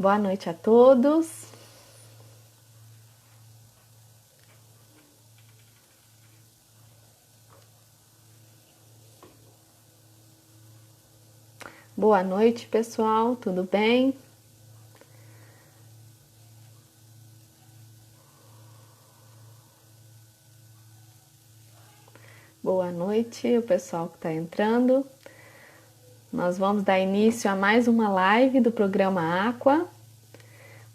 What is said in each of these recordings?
Boa noite a todos. Boa noite, pessoal. Tudo bem? Boa noite, o pessoal que está entrando. Nós vamos dar início a mais uma live do programa Aqua,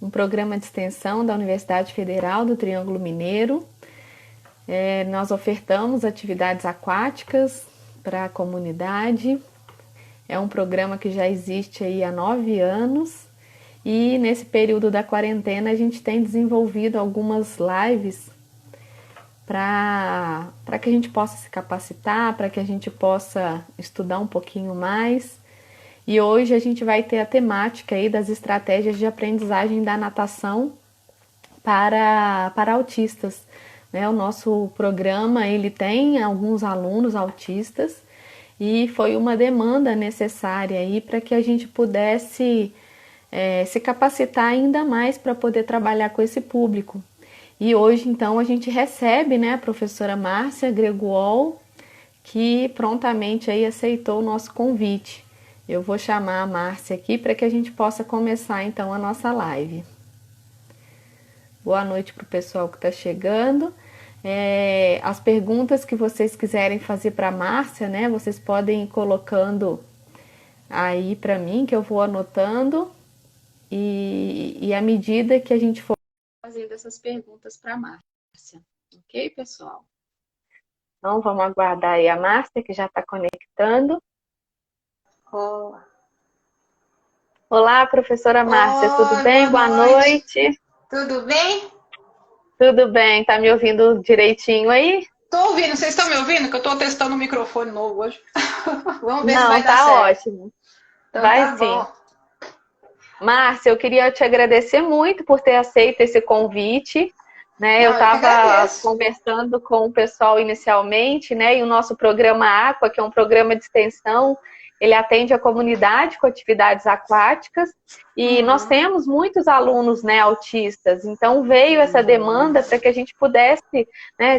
um programa de extensão da Universidade Federal do Triângulo Mineiro. Nós ofertamos atividades aquáticas para a comunidade. É um programa que já existe aí há 9 anos e nesse período da quarentena a gente tem desenvolvido algumas lives para que a gente possa se capacitar, para que a gente possa estudar um pouquinho mais. E hoje a gente vai ter a temática aí das estratégias de aprendizagem da natação para autistas. O nosso programa ele tem alguns alunos autistas e foi uma demanda necessária aí para que a gente pudesse se capacitar ainda mais para poder trabalhar com esse público. E hoje, então, a gente recebe, a professora Márcia Greguol, que prontamente aí aceitou o nosso convite. Eu vou chamar a Márcia aqui para que a gente possa começar, então, a nossa live. Boa noite para o pessoal que está chegando. As perguntas que vocês quiserem fazer para a Márcia, vocês podem ir colocando aí para mim, que eu vou anotando. E à medida que a gente for fazendo essas perguntas para a Márcia. Ok, pessoal? Então, vamos aguardar aí a Márcia, que já está conectando. Olá, professora Márcia, tudo bem? Boa noite. Tudo bem? Tudo bem, tá me ouvindo direitinho aí? Tô ouvindo, vocês estão me ouvindo? Que eu tô testando um microfone novo hoje. Vamos ver se Não, vai dar tá certo. ótimo. Então Vai tá sim. bom. Márcia, eu queria te agradecer muito por ter aceito esse convite. Eu Eu que estava agradeço. conversando com o pessoal inicialmente, e o nosso programa Aqua, que é um programa de extensão, ele atende a comunidade com atividades aquáticas e nós temos muitos alunos, autistas. Então veio essa demanda para que a gente pudesse,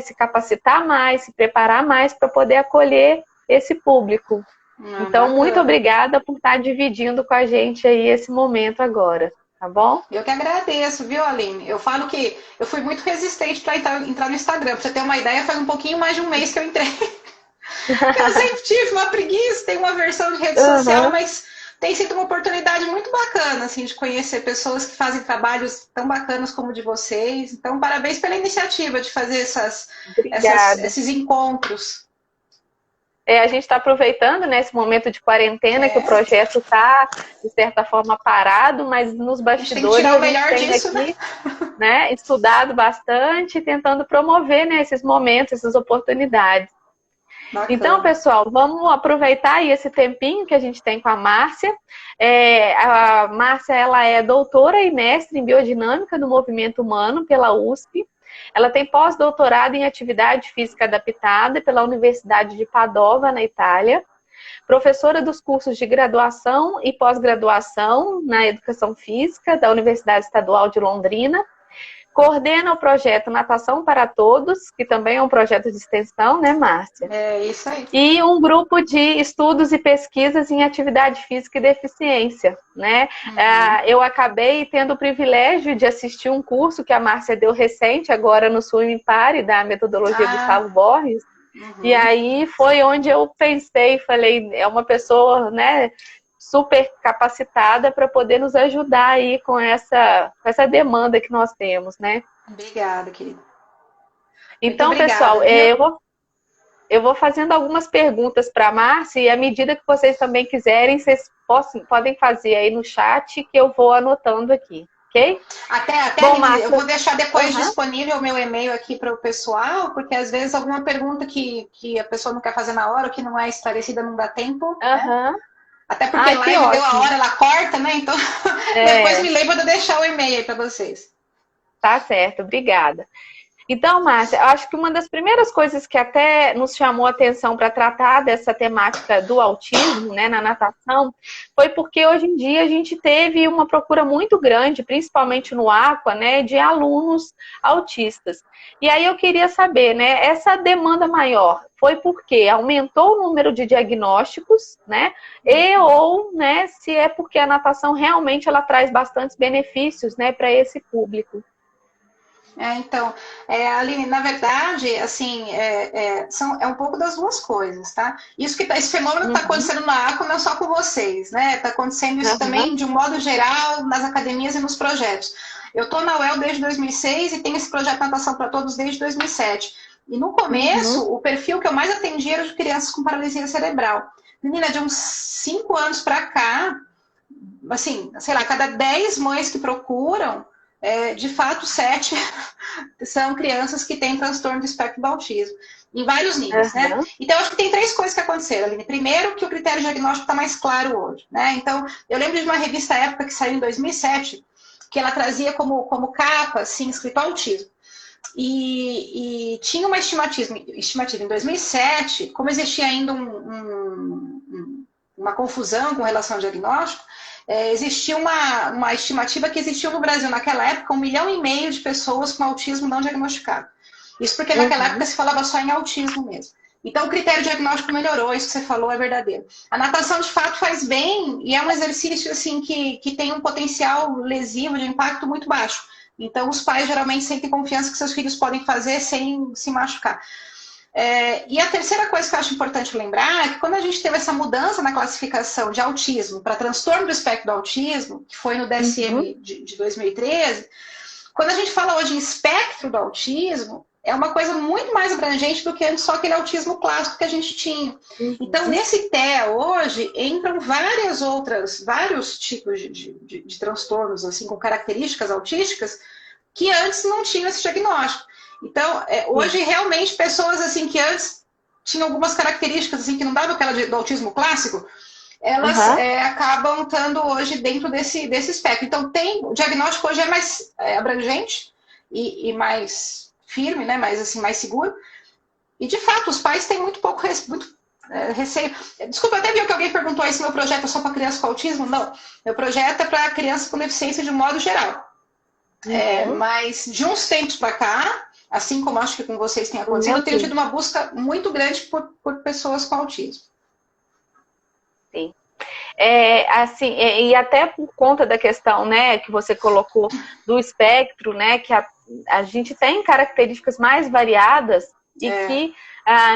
se capacitar mais, se preparar mais para poder acolher esse público. Então, Bacana. muito obrigada por estar dividindo com a gente aí esse momento agora, tá bom? Eu que agradeço, viu, Aline? Eu falo que eu fui muito resistente para entrar no Instagram. Pra você ter uma ideia, faz um pouquinho mais de um mês que eu entrei. Eu sempre tive uma preguiça, tem uma versão de rede social, mas tem sido uma oportunidade muito bacana, assim, de conhecer pessoas que fazem trabalhos tão bacanas como o de vocês. Então, parabéns pela iniciativa de fazer esses encontros. A gente está aproveitando nesse momento de quarentena que o projeto está, de certa forma, parado, mas nos bastidores a gente tem aqui, estudado bastante, tentando promover esses momentos, essas oportunidades. Bacana. Então, pessoal, vamos aproveitar aí esse tempinho que a gente tem com a Márcia. A Márcia, ela é doutora e mestre em biodinâmica do movimento humano pela USP. Ela tem pós-doutorado em atividade física adaptada pela Universidade de Padova, na Itália. Professora dos cursos de graduação e pós-graduação na educação física da Universidade Estadual de Londrina. Coordena o projeto Natação para Todos, que também é um projeto de extensão, Márcia? É isso aí. E um grupo de estudos e pesquisas em atividade física e deficiência, Eu acabei tendo o privilégio de assistir um curso que a Márcia deu recente, agora no Swim Pare, da metodologia Gustavo Borges. E aí foi onde eu pensei, falei, é uma pessoa, super capacitada para poder nos ajudar aí com essa demanda que nós temos, Obrigada, querida. Então, pessoal, eu vou fazendo algumas perguntas para a Márcia e à medida que vocês também quiserem, vocês podem fazer aí no chat que eu vou anotando aqui, ok? Bom, Márcia, eu vou deixar depois disponível o meu e-mail aqui para o pessoal, porque às vezes alguma pergunta que a pessoa não quer fazer na hora ou que não é esclarecida não dá tempo, Até porque live deu a hora, ela corta, Então, depois me lembra de deixar o e-mail aí para vocês. Tá certo, obrigada. Então, Márcia, eu acho que uma das primeiras coisas que até nos chamou a atenção para tratar dessa temática do autismo, né, na natação, foi porque hoje em dia a gente teve uma procura muito grande, principalmente no Aqua, né, de alunos autistas. E aí eu queria saber, né, essa demanda maior foi porque aumentou o número de diagnósticos, né, e ou, né, se é porque a natação realmente ela traz bastantes benefícios, né, para esse público. Então, Aline, na verdade, assim, é um pouco das duas coisas, tá? Esse fenômeno está acontecendo na ACO não só com vocês, né? Está acontecendo isso também, de um modo geral, nas academias e nos projetos. Eu estou na UEL desde 2006 e tenho esse projeto Natação para Todos desde 2007. E no começo, o perfil que eu mais atendia era de crianças com paralisia cerebral. Menina, de uns 5 anos para cá, assim, sei lá, cada 10 mães que procuram, de fato, 7 são crianças que têm transtorno do espectro do autismo, em vários níveis, né? Então, acho que tem 3 coisas que aconteceram, Aline. Primeiro, que o critério diagnóstico está mais claro hoje, né? Então, eu lembro de uma revista época que saiu em 2007, que ela trazia como capa, assim, escrito autismo. E tinha uma estimativa em 2007, como existia ainda uma confusão com relação ao diagnóstico, existia uma estimativa que existia no Brasil naquela época 1,5 milhão de pessoas com autismo não diagnosticado. Isso porque naquela época se falava só em autismo mesmo. Então o critério diagnóstico melhorou, isso que você falou é verdadeiro. A natação de fato faz bem e é um exercício assim que tem um potencial lesivo de impacto muito baixo. Então os pais geralmente sentem confiança que seus filhos podem fazer sem se machucar. E a terceira coisa que eu acho importante lembrar é que quando a gente teve essa mudança na classificação de autismo para transtorno do espectro do autismo, que foi no DSM de 2013, quando a gente fala hoje em espectro do autismo, é uma coisa muito mais abrangente do que antes só aquele autismo clássico que a gente tinha. Então, nesse TEA hoje, entram vários tipos de transtornos, assim, com características autísticas, que antes não tinham esse diagnóstico. Então, hoje, realmente, pessoas assim que antes tinham algumas características assim, que não davam aquela do autismo clássico, elas acabam estando hoje dentro desse espectro. Então, o diagnóstico hoje é mais abrangente e mais firme, né? Mais seguro. E, de fato, os pais têm muito pouco receio. Desculpa, até vi que alguém perguntou aí se meu projeto é só para crianças com autismo. Não, meu projeto é para crianças com deficiência de um modo geral. Mas, de uns tempos para cá, assim como acho que com vocês tem acontecido, eu tenho tido uma busca muito grande por pessoas com autismo. Sim. E até por conta da questão, né, que você colocou do espectro, né, que a gente tem características mais variadas e que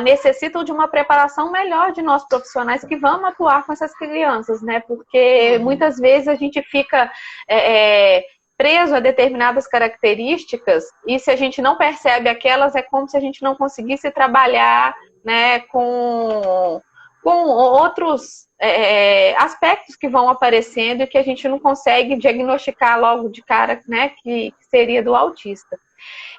necessitam de uma preparação melhor de nós profissionais que vamos atuar com essas crianças, né, porque muitas vezes a gente fica preso a determinadas características e se a gente não percebe aquelas, é como se a gente não conseguisse trabalhar, né, com outros aspectos que vão aparecendo e que a gente não consegue diagnosticar logo de cara, né, que seria do autista.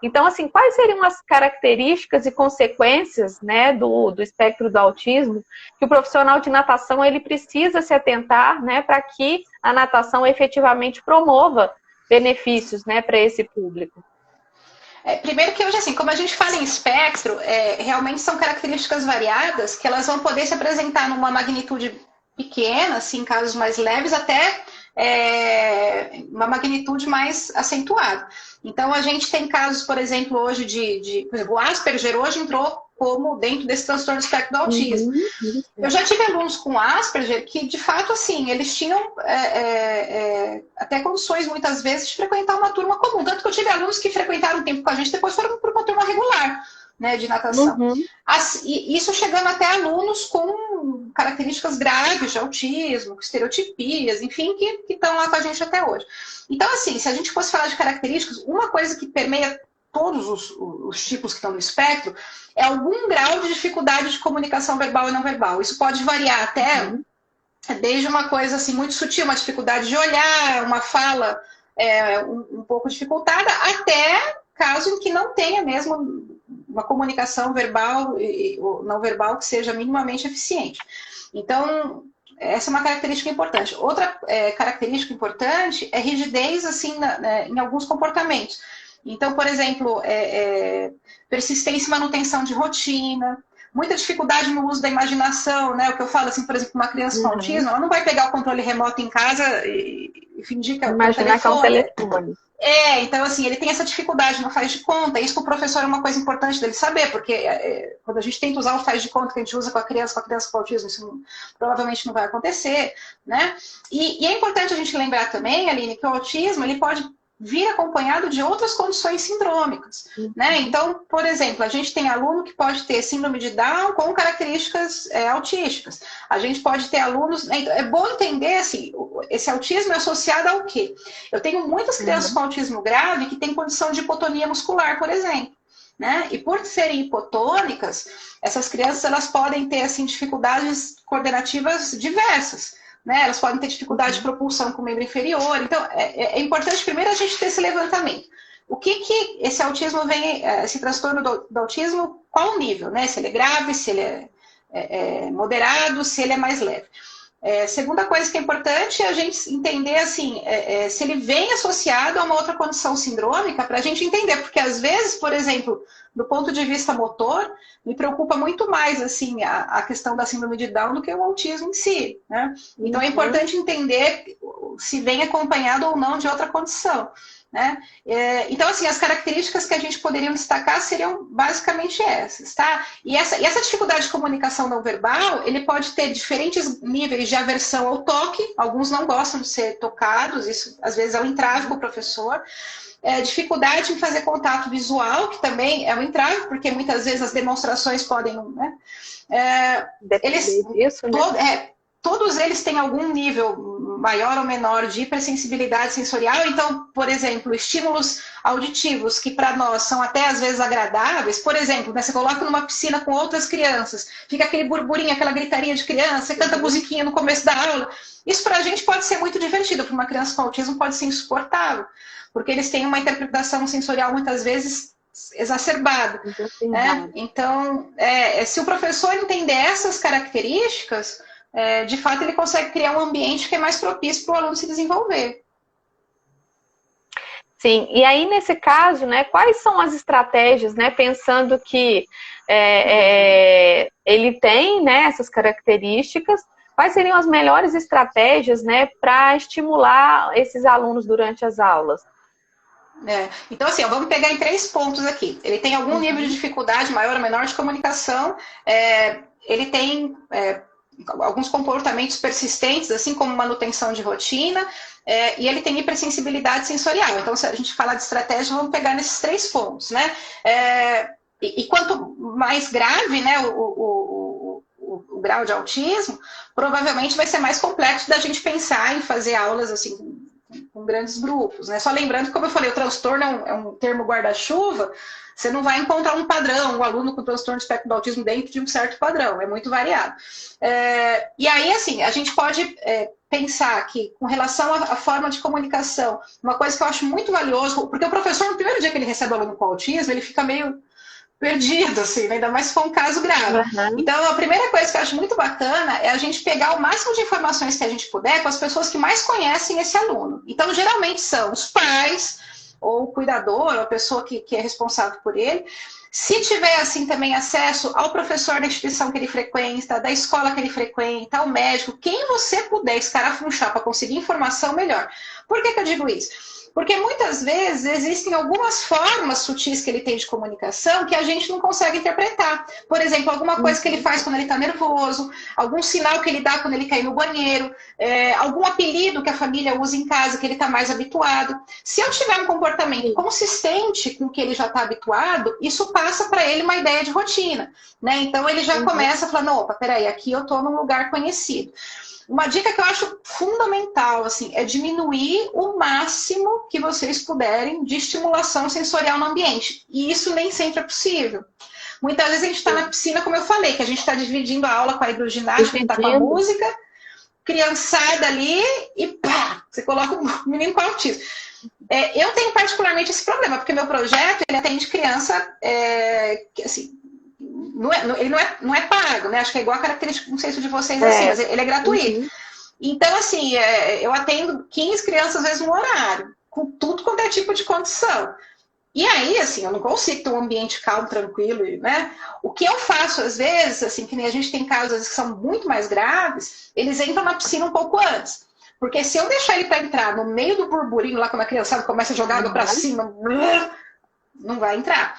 Então, assim, quais seriam as características e consequências, né, do espectro do autismo que o profissional de natação ele precisa se atentar, né, para que a natação efetivamente promova benefícios, né, para esse público? Primeiro que hoje, assim, como a gente fala em espectro, realmente são características variadas que elas vão poder se apresentar numa magnitude pequena, assim, em casos mais leves, até uma magnitude mais acentuada. Então, a gente tem casos, por exemplo, hoje por exemplo, o Asperger hoje entrou como dentro desse transtorno do espectro do autismo. Eu já tive alunos com Asperger que, de fato, assim, eles tinham até condições, muitas vezes, de frequentar uma turma comum. Tanto que eu tive alunos que frequentaram um tempo com a gente, depois foram para uma turma regular, né, de natação. Isso chegando até alunos com características graves de autismo, estereotipias, enfim, que estão lá com a gente até hoje. Então, assim, se a gente fosse falar de características, uma coisa que permeia todos os tipos que estão no espectro é algum grau de dificuldade de comunicação verbal e não verbal. Isso pode variar até desde uma coisa assim muito sutil, uma dificuldade de olhar, uma fala um pouco dificultada, até caso em que não tenha mesmo uma comunicação verbal ou não verbal que seja minimamente eficiente. Então, essa é uma característica importante. Outra característica importante é rigidez assim, em alguns comportamentos. Então, por exemplo, persistência e manutenção de rotina, muita dificuldade no uso da imaginação, né? O que eu falo, assim, por exemplo, uma criança com autismo, ela não vai pegar o controle remoto em casa e fingir que é o Imaginar que é um telefone. telefone. Então, assim, ele tem essa dificuldade no faz de conta. Isso para o professor é uma coisa importante dele saber, porque quando a gente tenta usar o faz de conta que a gente usa com a criança com autismo, isso provavelmente não vai acontecer, né? E é importante a gente lembrar também, Aline, que o autismo, ele pode vir acompanhado de outras condições sindrômicas, né? Então, por exemplo, a gente tem aluno que pode ter síndrome de Down com características autísticas. A gente pode ter alunos... É bom entender, assim, esse autismo é associado ao quê? Eu tenho muitas crianças com autismo grave que têm condição de hipotonia muscular, por exemplo. Né? E por serem hipotônicas, essas crianças elas podem ter assim, dificuldades coordenativas diversas. Né? Elas podem ter dificuldade de propulsão com o membro inferior. Então, é importante primeiro a gente ter esse levantamento. O que esse autismo vem, esse transtorno do autismo, qual o nível? Né? Se ele é grave, se ele é moderado, se ele é mais leve. Segunda coisa que é importante é a gente entender assim, se ele vem associado a uma outra condição sindrômica, para a gente entender, porque às vezes, por exemplo, do ponto de vista motor, me preocupa muito mais assim, a questão da síndrome de Down do que o autismo em si. Né? Então é importante entender se vem acompanhado ou não de outra condição. Né? Então, assim, as características que a gente poderia destacar seriam basicamente essas, tá? E essa dificuldade de comunicação não verbal, ele pode ter diferentes níveis de aversão ao toque, alguns não gostam de ser tocados, isso às vezes é um entrave para o professor. Dificuldade em fazer contato visual, que também é um entrave, porque muitas vezes as demonstrações podem... Né? Todos eles têm algum nível maior ou menor de hipersensibilidade sensorial. Então, por exemplo, estímulos auditivos que para nós são até às vezes agradáveis. Por exemplo, né, você coloca numa piscina com outras crianças, fica aquele burburinho, aquela gritaria de criança, você canta musiquinha no começo da aula. Isso para a gente pode ser muito divertido, para uma criança com autismo pode ser insuportável, porque eles têm uma interpretação sensorial muitas vezes exacerbada. Né? Então, se o professor entender essas características, de fato ele consegue criar um ambiente que é mais propício para o aluno se desenvolver. Sim, e aí nesse caso, né, quais são as estratégias, né, pensando que ele tem, né, essas características, quais seriam as melhores estratégias, né, para estimular esses alunos durante as aulas? Então, assim, vamos pegar em 3 pontos aqui. Ele tem algum nível de dificuldade maior ou menor de comunicação, ele tem alguns comportamentos persistentes, assim como manutenção de rotina, e ele tem hipersensibilidade sensorial. Então, se a gente falar de estratégia, vamos pegar nesses 3 pontos, né? E quanto mais grave, né, o grau de autismo, provavelmente vai ser mais complexo da gente pensar em fazer aulas assim com grandes grupos, né? Só lembrando que, como eu falei, o transtorno é um termo guarda-chuva. Você não vai encontrar um padrão, um aluno com transtorno de espectro do autismo dentro de um certo padrão, é muito variado. E aí, assim, a gente pode pensar que, com relação à forma de comunicação, uma coisa que eu acho muito valioso, porque o professor, no primeiro dia que ele recebe o aluno com autismo, ele fica meio perdido, assim, né? Ainda mais se for um caso grave. Então, a primeira coisa que eu acho muito bacana é a gente pegar o máximo de informações que a gente puder com as pessoas que mais conhecem esse aluno. Então, geralmente são os pais, ou o cuidador, ou a pessoa que é responsável por ele. Se tiver, assim, também acesso ao professor da instituição que ele frequenta, da escola que ele frequenta, ao médico, quem você puder escarafunchar para conseguir informação, melhor. Por que eu digo isso? Porque muitas vezes existem algumas formas sutis que ele tem de comunicação que a gente não consegue interpretar. Por exemplo, alguma coisa que ele faz quando ele está nervoso, algum sinal que ele dá quando ele cai no banheiro, algum apelido que a família usa em casa que ele está mais habituado. Se eu tiver um comportamento consistente com o que ele já está habituado, isso passa para ele uma ideia de rotina. Né? Então ele já começa a falar, não, opa, peraí, aqui eu estou num lugar conhecido. Uma dica que eu acho fundamental, assim, é diminuir o máximo que vocês puderem de estimulação sensorial no ambiente. E isso nem sempre é possível. Muitas vezes a gente está na piscina, como eu falei, que a gente está dividindo a aula com a hidroginástica, está com a música, criançada ali e pá, você coloca o menino com autismo. Eu tenho particularmente esse problema, porque meu projeto ele atende criança que, assim, ele não é pago, né? Acho que é igual a característica, não sei se de vocês assim, mas ele é gratuito. Então, assim, eu atendo 15 crianças, às vezes, no horário, com tudo quanto é tipo de condição. E aí, assim, eu não consigo ter um ambiente calmo, tranquilo, né? O que eu faço, às vezes, assim, que nem a gente tem casos vezes, que são muito mais graves, eles entram na piscina um pouco antes. Porque se eu deixar ele para entrar no meio do burburinho, lá quando a criançada começa a jogar água para cima, não vai entrar.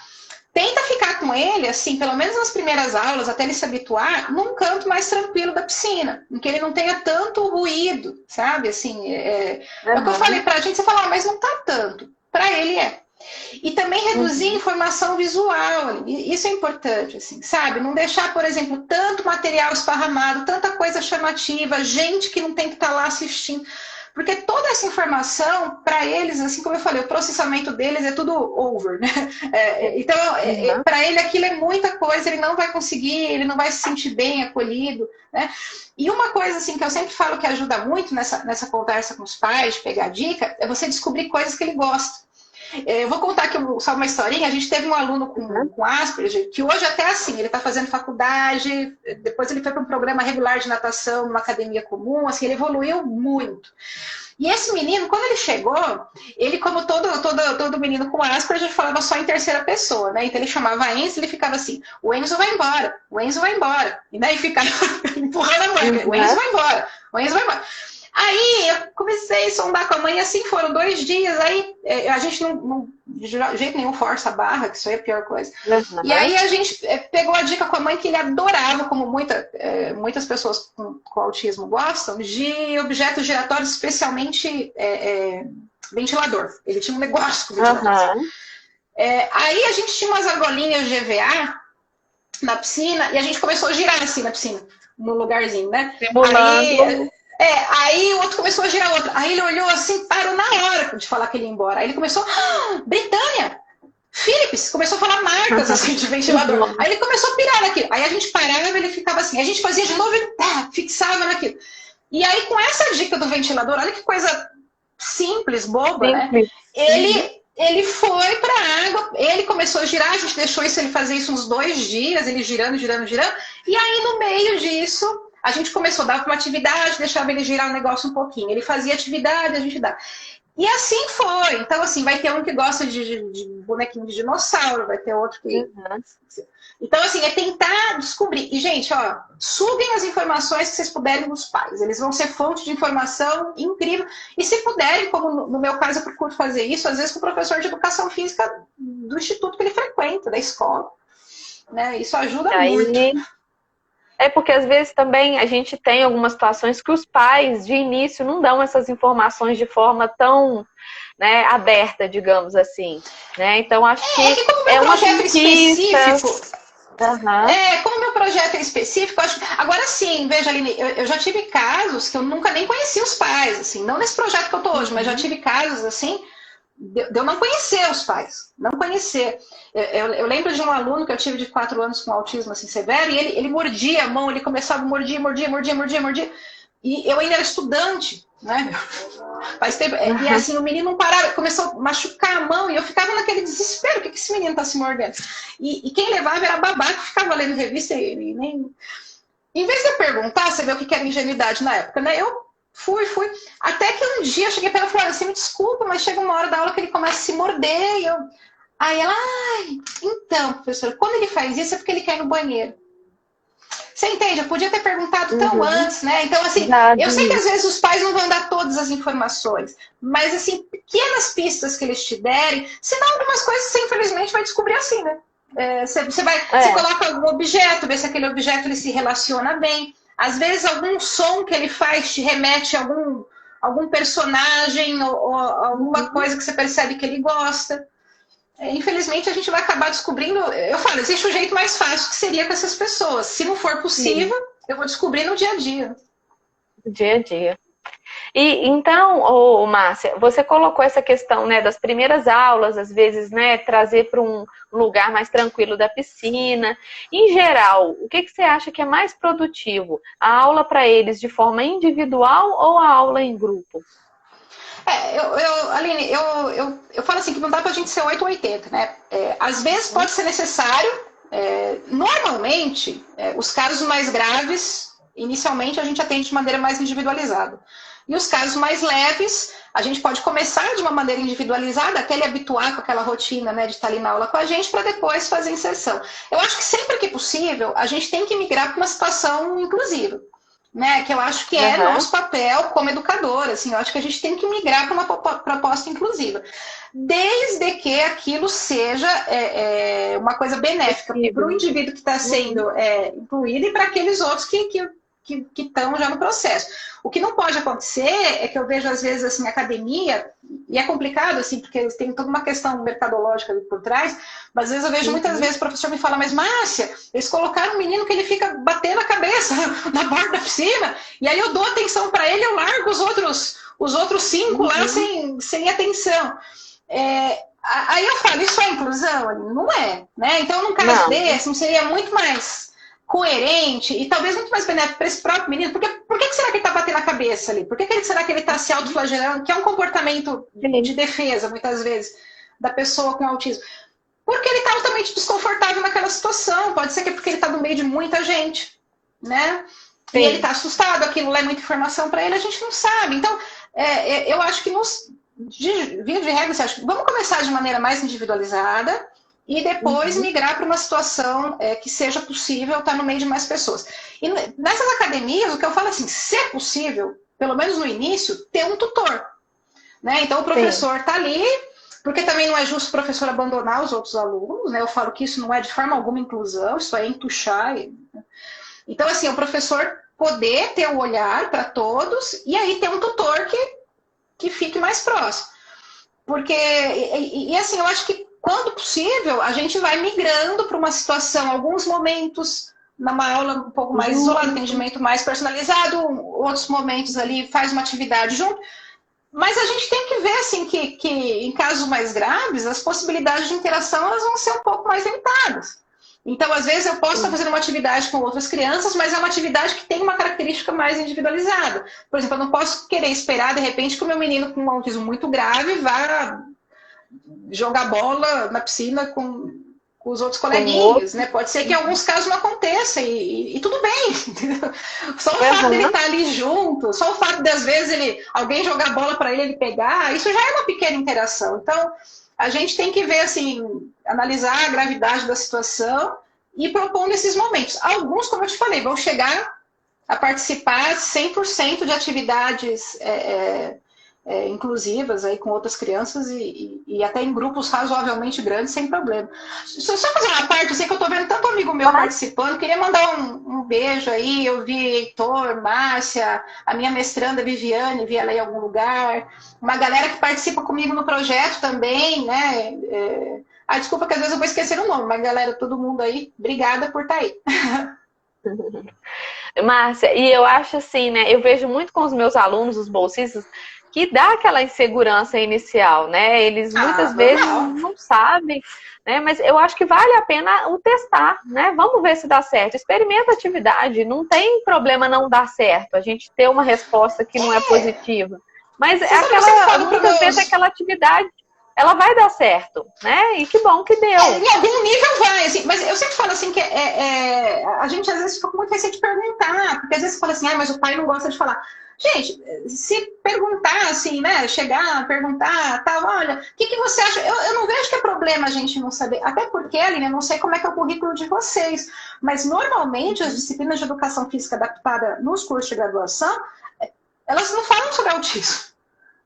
Tenta ficar com ele, assim, pelo menos nas primeiras aulas, até ele se habituar, num canto mais tranquilo da piscina, em que ele não tenha tanto ruído, sabe? Assim, é o que eu falei pra gente, você fala, mas não tá tanto. Pra ele é. E também reduzir informação visual, isso é importante, assim, sabe? Não deixar, por exemplo, tanto material esparramado, tanta coisa chamativa, gente que não tem que estar lá assistindo. Porque toda essa informação, para eles, assim como eu falei, o processamento deles é tudo over, né? Então, para ele aquilo é muita coisa, ele não vai conseguir, ele não vai se sentir bem acolhido, né? E uma coisa assim que eu sempre falo que ajuda muito nessa conversa com os pais, de pegar dica, é você descobrir coisas que ele gosta. Eu vou contar aqui só uma historinha. A gente teve um aluno com Asperger, que hoje até assim, ele está fazendo faculdade, depois ele foi para um programa regular de natação numa academia comum, assim, ele evoluiu muito. E esse menino, quando ele chegou, ele, como todo menino com Asperger, falava só em terceira pessoa, né? Então ele chamava Enzo, ele ficava assim, o Enzo vai embora, o Enzo vai embora. E daí ficava empurrando a mãe, o Enzo vai embora, o Enzo vai embora. Aí eu comecei a sondar com a mãe, assim foram 2 dias, aí a gente não de jeito nenhum força a barra, que isso aí é a pior coisa. E aí a gente pegou a dica com a mãe que ele adorava, como muitas pessoas com autismo gostam, de objetos giratórios, especialmente ventilador. Ele tinha um negócio com ventilador. Aí a gente tinha umas argolinhas GVA na piscina, e a gente começou a girar assim na piscina, no lugarzinho, né? Aí o outro começou a girar outro. Aí ele olhou assim, parou na hora de falar que ele ia embora. Aí ele começou, Britânia, Philips, começou a falar marcas assim de ventilador. Aí ele começou a pirar naquilo. Aí a gente parava e ele ficava assim. A gente fazia de novo e fixava naquilo. E aí com essa dica do ventilador, olha que coisa simples, boba, né? Ele foi para a água, ele começou a girar, a gente deixou ele fazer isso uns 2 dias, ele girando. E aí no meio disso, a gente começou a dar uma atividade, deixava ele girar o negócio um pouquinho. Ele fazia atividade, a gente dava. E assim foi. Então, assim, vai ter um que gosta de bonequinho de dinossauro, vai ter outro que... Então, assim, é tentar descobrir. E, gente, ó, suguem as informações que vocês puderem dos pais. Eles vão ser fonte de informação incrível. E se puderem, como no meu caso eu procuro fazer isso, às vezes com o professor de educação física do instituto que ele frequenta, da escola. Né? Isso ajuda muito. É porque às vezes também a gente tem algumas situações que os pais de início não dão essas informações de forma tão, né, aberta, digamos assim. Né? Então acho que como meu projeto específico. Como meu projeto é específico, acho... Agora sim, veja, Aline, eu já tive casos que eu nunca nem conheci os pais, assim, não nesse projeto que eu tô hoje, mas já tive casos assim. De eu não conhecer os pais, não conhecer. Eu lembro de um aluno que eu tive de 4 anos com autismo assim, severo, e ele mordia a mão, ele começava a mordia. E eu ainda era estudante, né? Faz tempo. E assim, o menino não parava, começou a machucar a mão, e eu ficava naquele desespero, o que esse menino tá se mordendo? E quem levava era a babá, que ficava lendo revista, e nem... Em vez de eu perguntar, você vê o que era ingenuidade na época, né? Eu fui. Até que um dia eu cheguei para ela e falei assim, me desculpa, mas chega uma hora da aula que ele começa a se morder. E eu... Aí ela, então, professora, quando ele faz isso é porque ele quer ir no banheiro. Você entende? Eu podia ter perguntado tão antes, né? Então, assim, eu sei que às vezes os pais não vão dar todas as informações, mas, assim, pequenas pistas que eles te derem, senão algumas coisas você, infelizmente, vai descobrir assim, né? Você coloca algum objeto, vê se aquele objeto ele se relaciona bem. Às vezes algum som que ele faz te remete a algum personagem ou alguma coisa que você percebe que ele gosta. Infelizmente a gente vai acabar descobrindo, eu falo, existe um jeito mais fácil que seria com essas pessoas. Se não for possível, eu vou descobrir no dia a dia. Dia a dia. E então, Márcia, você colocou essa questão, né, das primeiras aulas, às vezes, né, trazer para um lugar mais tranquilo da piscina. Em geral, o que você acha que é mais produtivo? A aula para eles de forma individual ou a aula em grupo? Aline, eu falo assim que não dá pra gente ser 8 ou 80, né? Às vezes pode ser necessário. Normalmente, os casos mais graves, inicialmente a gente atende de maneira mais individualizada. E os casos mais leves, a gente pode começar de uma maneira individualizada, até ele habituar com aquela rotina, né, de estar ali na aula com a gente, para depois fazer a inserção. Eu acho que sempre que possível, a gente tem que migrar para uma situação inclusiva, né, que eu acho que é nosso papel como educador, assim, eu acho que a gente tem que migrar para uma proposta inclusiva, desde que aquilo seja uma coisa benéfica para o indivíduo que está sendo incluído e para aqueles outros que estão já no processo. O que não pode acontecer é que eu vejo, às vezes, assim, academia, e é complicado, assim, porque tem toda uma questão mercadológica ali por trás, mas às vezes eu vejo muitas vezes o professor me fala, mas Márcia, eles colocaram um menino que ele fica batendo a cabeça na borda da piscina, e aí eu dou atenção para ele, eu largo os outros 5 lá sem atenção. Aí eu falo, isso é inclusão? Não é, né? Então, num caso desse, não seria muito mais coerente e talvez muito mais benéfico para esse próprio menino, porque por que será que ele está batendo a cabeça ali? Por que será que ele está se autoflagelando? Que é um comportamento de defesa, muitas vezes, da pessoa com autismo. Porque ele está altamente desconfortável naquela situação. Pode ser que é porque ele está no meio de muita gente, né? Sim. E ele está assustado, aquilo é muita informação para ele, a gente não sabe. Então, eu acho que via de regra, vamos começar de maneira mais individualizada, e depois migrar para uma situação que seja possível estar no meio de mais pessoas. E nessas academias, o que eu falo assim, se é possível, pelo menos no início, ter um tutor. Né? Então o professor está ali, porque também não é justo o professor abandonar os outros alunos, né? Eu falo que isso não é de forma alguma inclusão, isso é entuchar. Então, assim, o professor poder ter um olhar para todos e aí ter um tutor que fique mais próximo. Porque, e assim, eu acho que quando possível, a gente vai migrando para uma situação, alguns momentos, numa aula um pouco mais isolada, atendimento mais personalizado, outros momentos ali faz uma atividade junto. Mas a gente tem que ver, assim, que em casos mais graves, as possibilidades de interação elas vão ser um pouco mais limitadas. Então, às vezes, eu posso estar fazendo uma atividade com outras crianças, mas é uma atividade que tem uma característica mais individualizada. Por exemplo, eu não posso querer esperar, de repente, que o meu menino com um autismo muito grave vá jogar bola na piscina com os outros coleguinhas, né? Pode ser que em alguns casos não aconteça e tudo bem. Entendeu? Só o fato dele estar ali junto, só o fato de, às vezes, alguém jogar bola para ele pegar, isso já é uma pequena interação. Então, a gente tem que ver, assim, analisar a gravidade da situação e propondo esses momentos. Alguns, como eu te falei, vão chegar a participar 100% de atividades inclusivas aí com outras crianças e até em grupos razoavelmente grandes, sem problema. Só fazer uma parte, eu sei que eu estou vendo tanto amigo meu participando, queria mandar um beijo aí, eu vi Heitor, Márcia, a minha mestranda Viviane, vi ela em algum lugar, uma galera que participa comigo no projeto também, né? Desculpa que às vezes eu vou esquecer o nome, mas galera, todo mundo aí, obrigada por estar aí. Márcia, e eu acho assim, né? Eu vejo muito com os meus alunos, os bolsistas, que dá aquela insegurança inicial, né? Eles muitas vezes não sabem, né? Mas eu acho que vale a pena o testar, né? Vamos ver se dá certo. Experimenta a atividade, não tem problema não dar certo, a gente ter uma resposta que não é positiva. Mas muitas vezes aquela atividade, ela vai dar certo, né? E que bom que deu. Em algum nível vai, assim, mas eu sempre falo assim que a gente às vezes fica com muito receio de perguntar, porque às vezes você fala assim, mas o pai não gosta de falar. Gente, se perguntar assim, né, chegar, perguntar, tal, olha, o que você acha? Eu não vejo que é problema a gente não saber, até porque, Aline, eu não sei como é que é o currículo de vocês, mas normalmente as disciplinas de educação física adaptada nos cursos de graduação, elas não falam sobre autismo.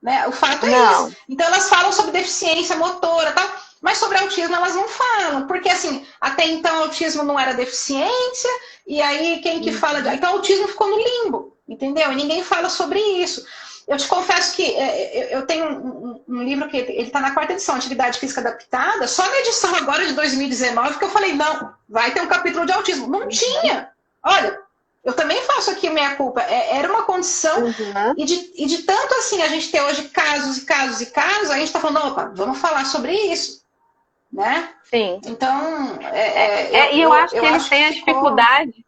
Né? O fato é isso. Então elas falam sobre deficiência motora, tal, mas sobre autismo elas não falam, porque assim, até então autismo não era deficiência, e aí quem que fala então o autismo ficou no limbo, entendeu? E ninguém fala sobre isso. Eu te confesso que eu tenho um livro que ele está na 4ª edição, Atividade Física Adaptada, só na edição agora de 2019 que eu falei, não, vai ter um capítulo de autismo. Não tinha. Olha, eu também faço aqui minha culpa. Era uma condição, e de tanto assim a gente ter hoje casos e casos e casos, a gente está falando, opa, vamos falar sobre isso. Né? Sim. Então, eu acho que eles têm a dificuldade.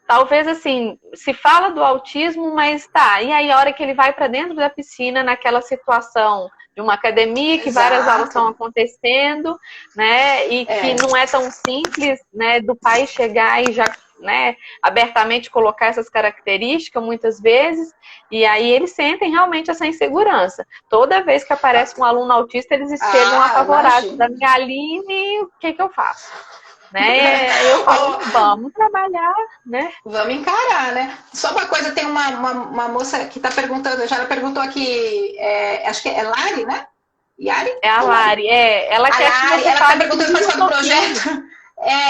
Talvez assim, se fala do autismo, mas tá, e aí a hora que ele vai para dentro da piscina, naquela situação de uma academia, que várias aulas estão acontecendo, né, e que não é tão simples, né, do pai chegar e já né, abertamente colocar essas características muitas vezes, e aí eles sentem realmente essa insegurança. Toda vez que aparece um aluno autista, eles chegam apavorados da minha Aline, o que eu faço? Né? Eu falo, vamos trabalhar, né? Vamos encarar, né? Só uma coisa, tem uma moça que está perguntando, já perguntou aqui, acho que é Lari, né? Yari? É a Lari, ela quer que você ela está perguntando participar do projeto.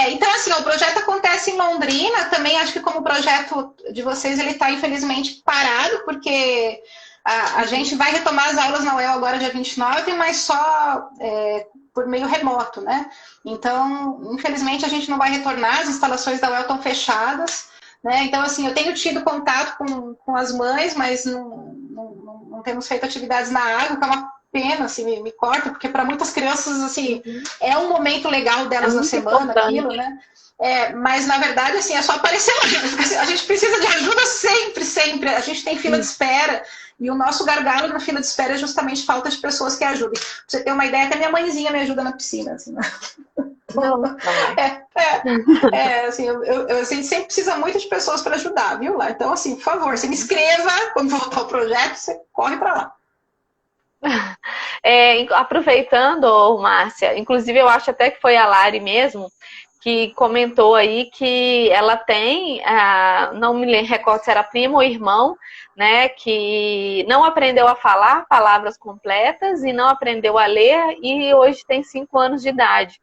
Então, assim, o projeto acontece em Londrina, também acho que como o projeto de vocês, ele está infelizmente parado, porque a gente vai retomar as aulas na UEL agora, dia 29, mas só por meio remoto, né? Então, infelizmente, a gente não vai retornar, as instalações da UEL estão fechadas, né? Então, assim, eu tenho tido contato com as mães, mas não temos feito atividades na água, que é uma pena, assim, me corta, porque para muitas crianças, assim, é um momento legal delas na semana, aquilo, né? Mas, na verdade, assim, é só aparecer lá. A gente precisa de ajuda sempre, sempre. A gente tem fila de espera. E o nosso gargalo na fila de espera é justamente falta de pessoas que ajudem. Pra você ter uma ideia, até minha mãezinha me ajuda na piscina. Assim, né? Assim, a gente sempre precisa muito de pessoas para ajudar, viu? Lá. Então, assim, por favor, você me inscreva quando voltar o projeto, você corre para lá. Aproveitando, Márcia, inclusive eu acho até que foi a Lari mesmo que comentou aí que ela tem, não me recordo se era primo ou irmão, né, que não aprendeu a falar palavras completas e não aprendeu a ler e hoje tem 5 anos de idade.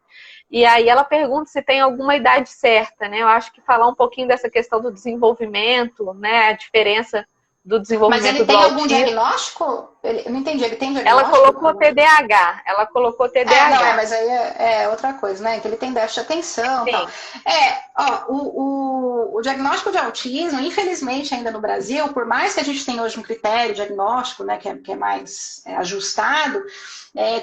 E aí ela pergunta se tem alguma idade certa, né? Eu acho que falar um pouquinho dessa questão do desenvolvimento, né, a diferença do desenvolvimento do autismo. Mas ele tem algum diagnóstico? Eu não entendi, ele tem diagnóstico? Ela colocou TDAH. Ela colocou TDAH. Mas aí é outra coisa, né? Que ele tem déficit de atenção e tal. O diagnóstico de autismo, infelizmente, ainda no Brasil, por mais que a gente tenha hoje um critério diagnóstico, né, que é mais ajustado,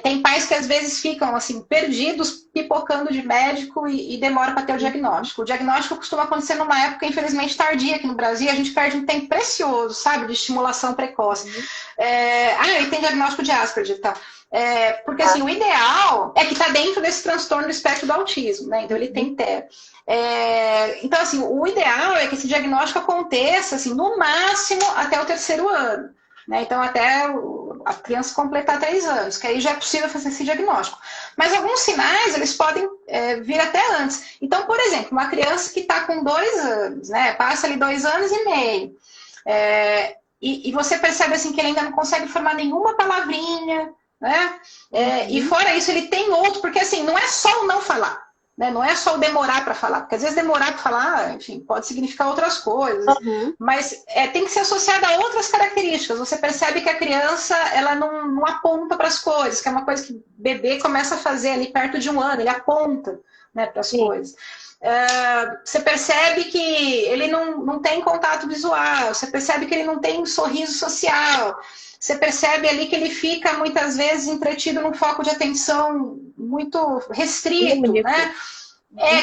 tem pais que às vezes ficam assim, perdidos, pipocando de médico e demora para ter o diagnóstico. O diagnóstico costuma acontecer numa época, infelizmente, tardia aqui no Brasil, a gente perde um tempo precioso, sabe, de estimulação precoce. Ele tem diagnóstico de Asperger e tal. Porque assim, o ideal é que está dentro desse transtorno do espectro do autismo, né? Então ele tem TEA. Então, assim, o ideal é que esse diagnóstico aconteça, assim, no máximo até o 3º ano. Né? Então, até a criança completar 3 anos, que aí já é possível fazer esse diagnóstico. Mas alguns sinais, eles podem vir até antes. Então, por exemplo, uma criança que está com 2 anos, né? Passa ali 2 anos e meio, e você percebe assim, que ele ainda não consegue formar nenhuma palavrinha, né? E fora isso, ele tem outro, porque assim, não é só o não falar. Né? Não é só o demorar para falar, porque às vezes demorar para falar, enfim, pode significar outras coisas, mas tem que ser associada a outras características. Você percebe que a criança ela não aponta para as coisas, que é uma coisa que o bebê começa a fazer ali perto de 1 ano, ele aponta, né, para as coisas. Você percebe que ele não tem contato visual, você percebe que ele não tem sorriso social, você percebe ali que ele fica muitas vezes entretido num foco de atenção muito restrito, né?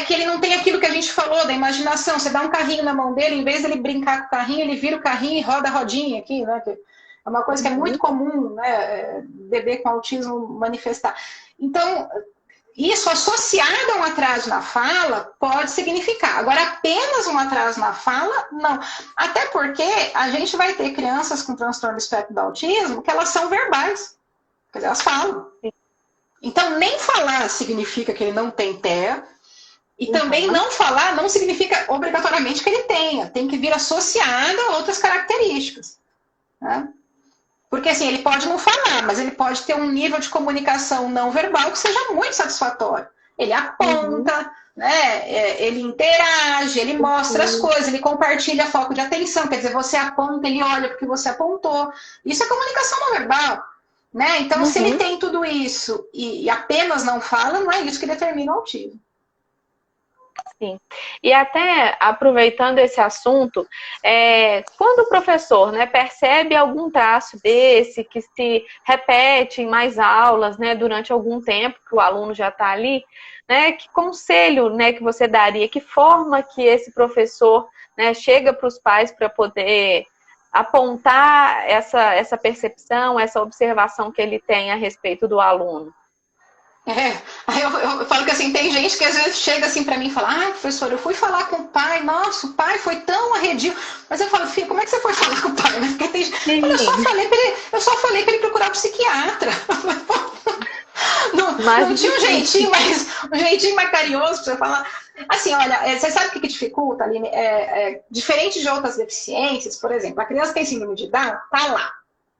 Que ele não tem aquilo que a gente falou da imaginação. Você dá um carrinho na mão dele, em vez dele brincar com o carrinho, ele vira o carrinho e roda a rodinha aqui, né? Que é uma coisa que é muito comum, né? Bebê com autismo manifestar. Então, isso associado a um atraso na fala pode significar. Agora, apenas um atraso na fala, não. Até porque a gente vai ter crianças com transtorno do espectro do autismo que elas são verbais. Quer dizer, elas falam. Então, nem falar significa que ele não tem TEA. E também não falar não significa obrigatoriamente que ele tenha. Tem que vir associado a outras características. Né? Porque assim, ele pode não falar, mas ele pode ter um nível de comunicação não verbal que seja muito satisfatório. Ele aponta, né? Ele interage, ele mostra as coisas, ele compartilha foco de atenção. Quer dizer, você aponta, ele olha porque você apontou. Isso é comunicação não verbal. Né? Então, se ele tem tudo isso e apenas não fala, não é isso que determina o autismo. Sim. E até aproveitando esse assunto, quando o professor, né, percebe algum traço desse que se repete em mais aulas, né, durante algum tempo que o aluno já está ali, né, que conselho, né, que você daria, que forma que esse professor, né, chega para os pais para poder apontar essa percepção, essa observação que ele tem a respeito do aluno? Aí eu falo que assim, tem gente que às vezes chega assim pra mim e fala, ai, professor, eu fui falar com o pai, nossa, o pai foi tão arredio. Mas eu falo, filho, como é que você foi falar com o pai? Porque tem... eu só falei pra ele procurar um psiquiatra. Não tinha um jeitinho mais carinhoso pra você falar. Assim, olha, você sabe o que dificulta, Aline? Diferente de outras deficiências, por exemplo, a criança tem síndrome de Down, tá lá.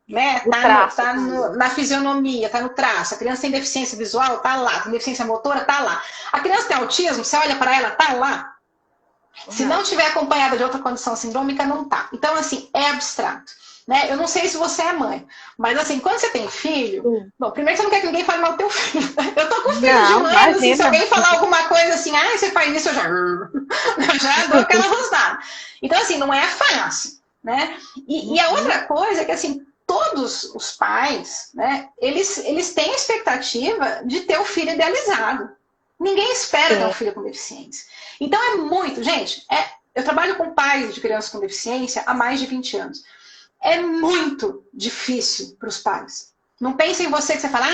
Né? Na fisionomia, tá no traço. A criança tem deficiência visual, tá lá. Tem deficiência motora, tá lá. A criança tem autismo, você olha para ela, tá lá. Se não tiver acompanhada de outra condição sindrômica, não tá. Então, assim, é abstrato. Né? Eu não sei se você é mãe, mas assim, quando você tem filho, bom, primeiro você não quer que ninguém fale mal do teu filho. Eu tô com filho de mãe, assim, se alguém falar alguma coisa assim, você faz isso, eu já dou aquela rosnada. Então, assim, não é fácil. Né? E a outra coisa é que, assim, todos os pais, né, eles têm a expectativa de ter o filho idealizado. Ninguém espera ter um filho com deficiência. Então é muito, gente, eu trabalho com pais de crianças com deficiência há mais de 20 anos. É muito difícil para os pais. Não pense em você que você fala,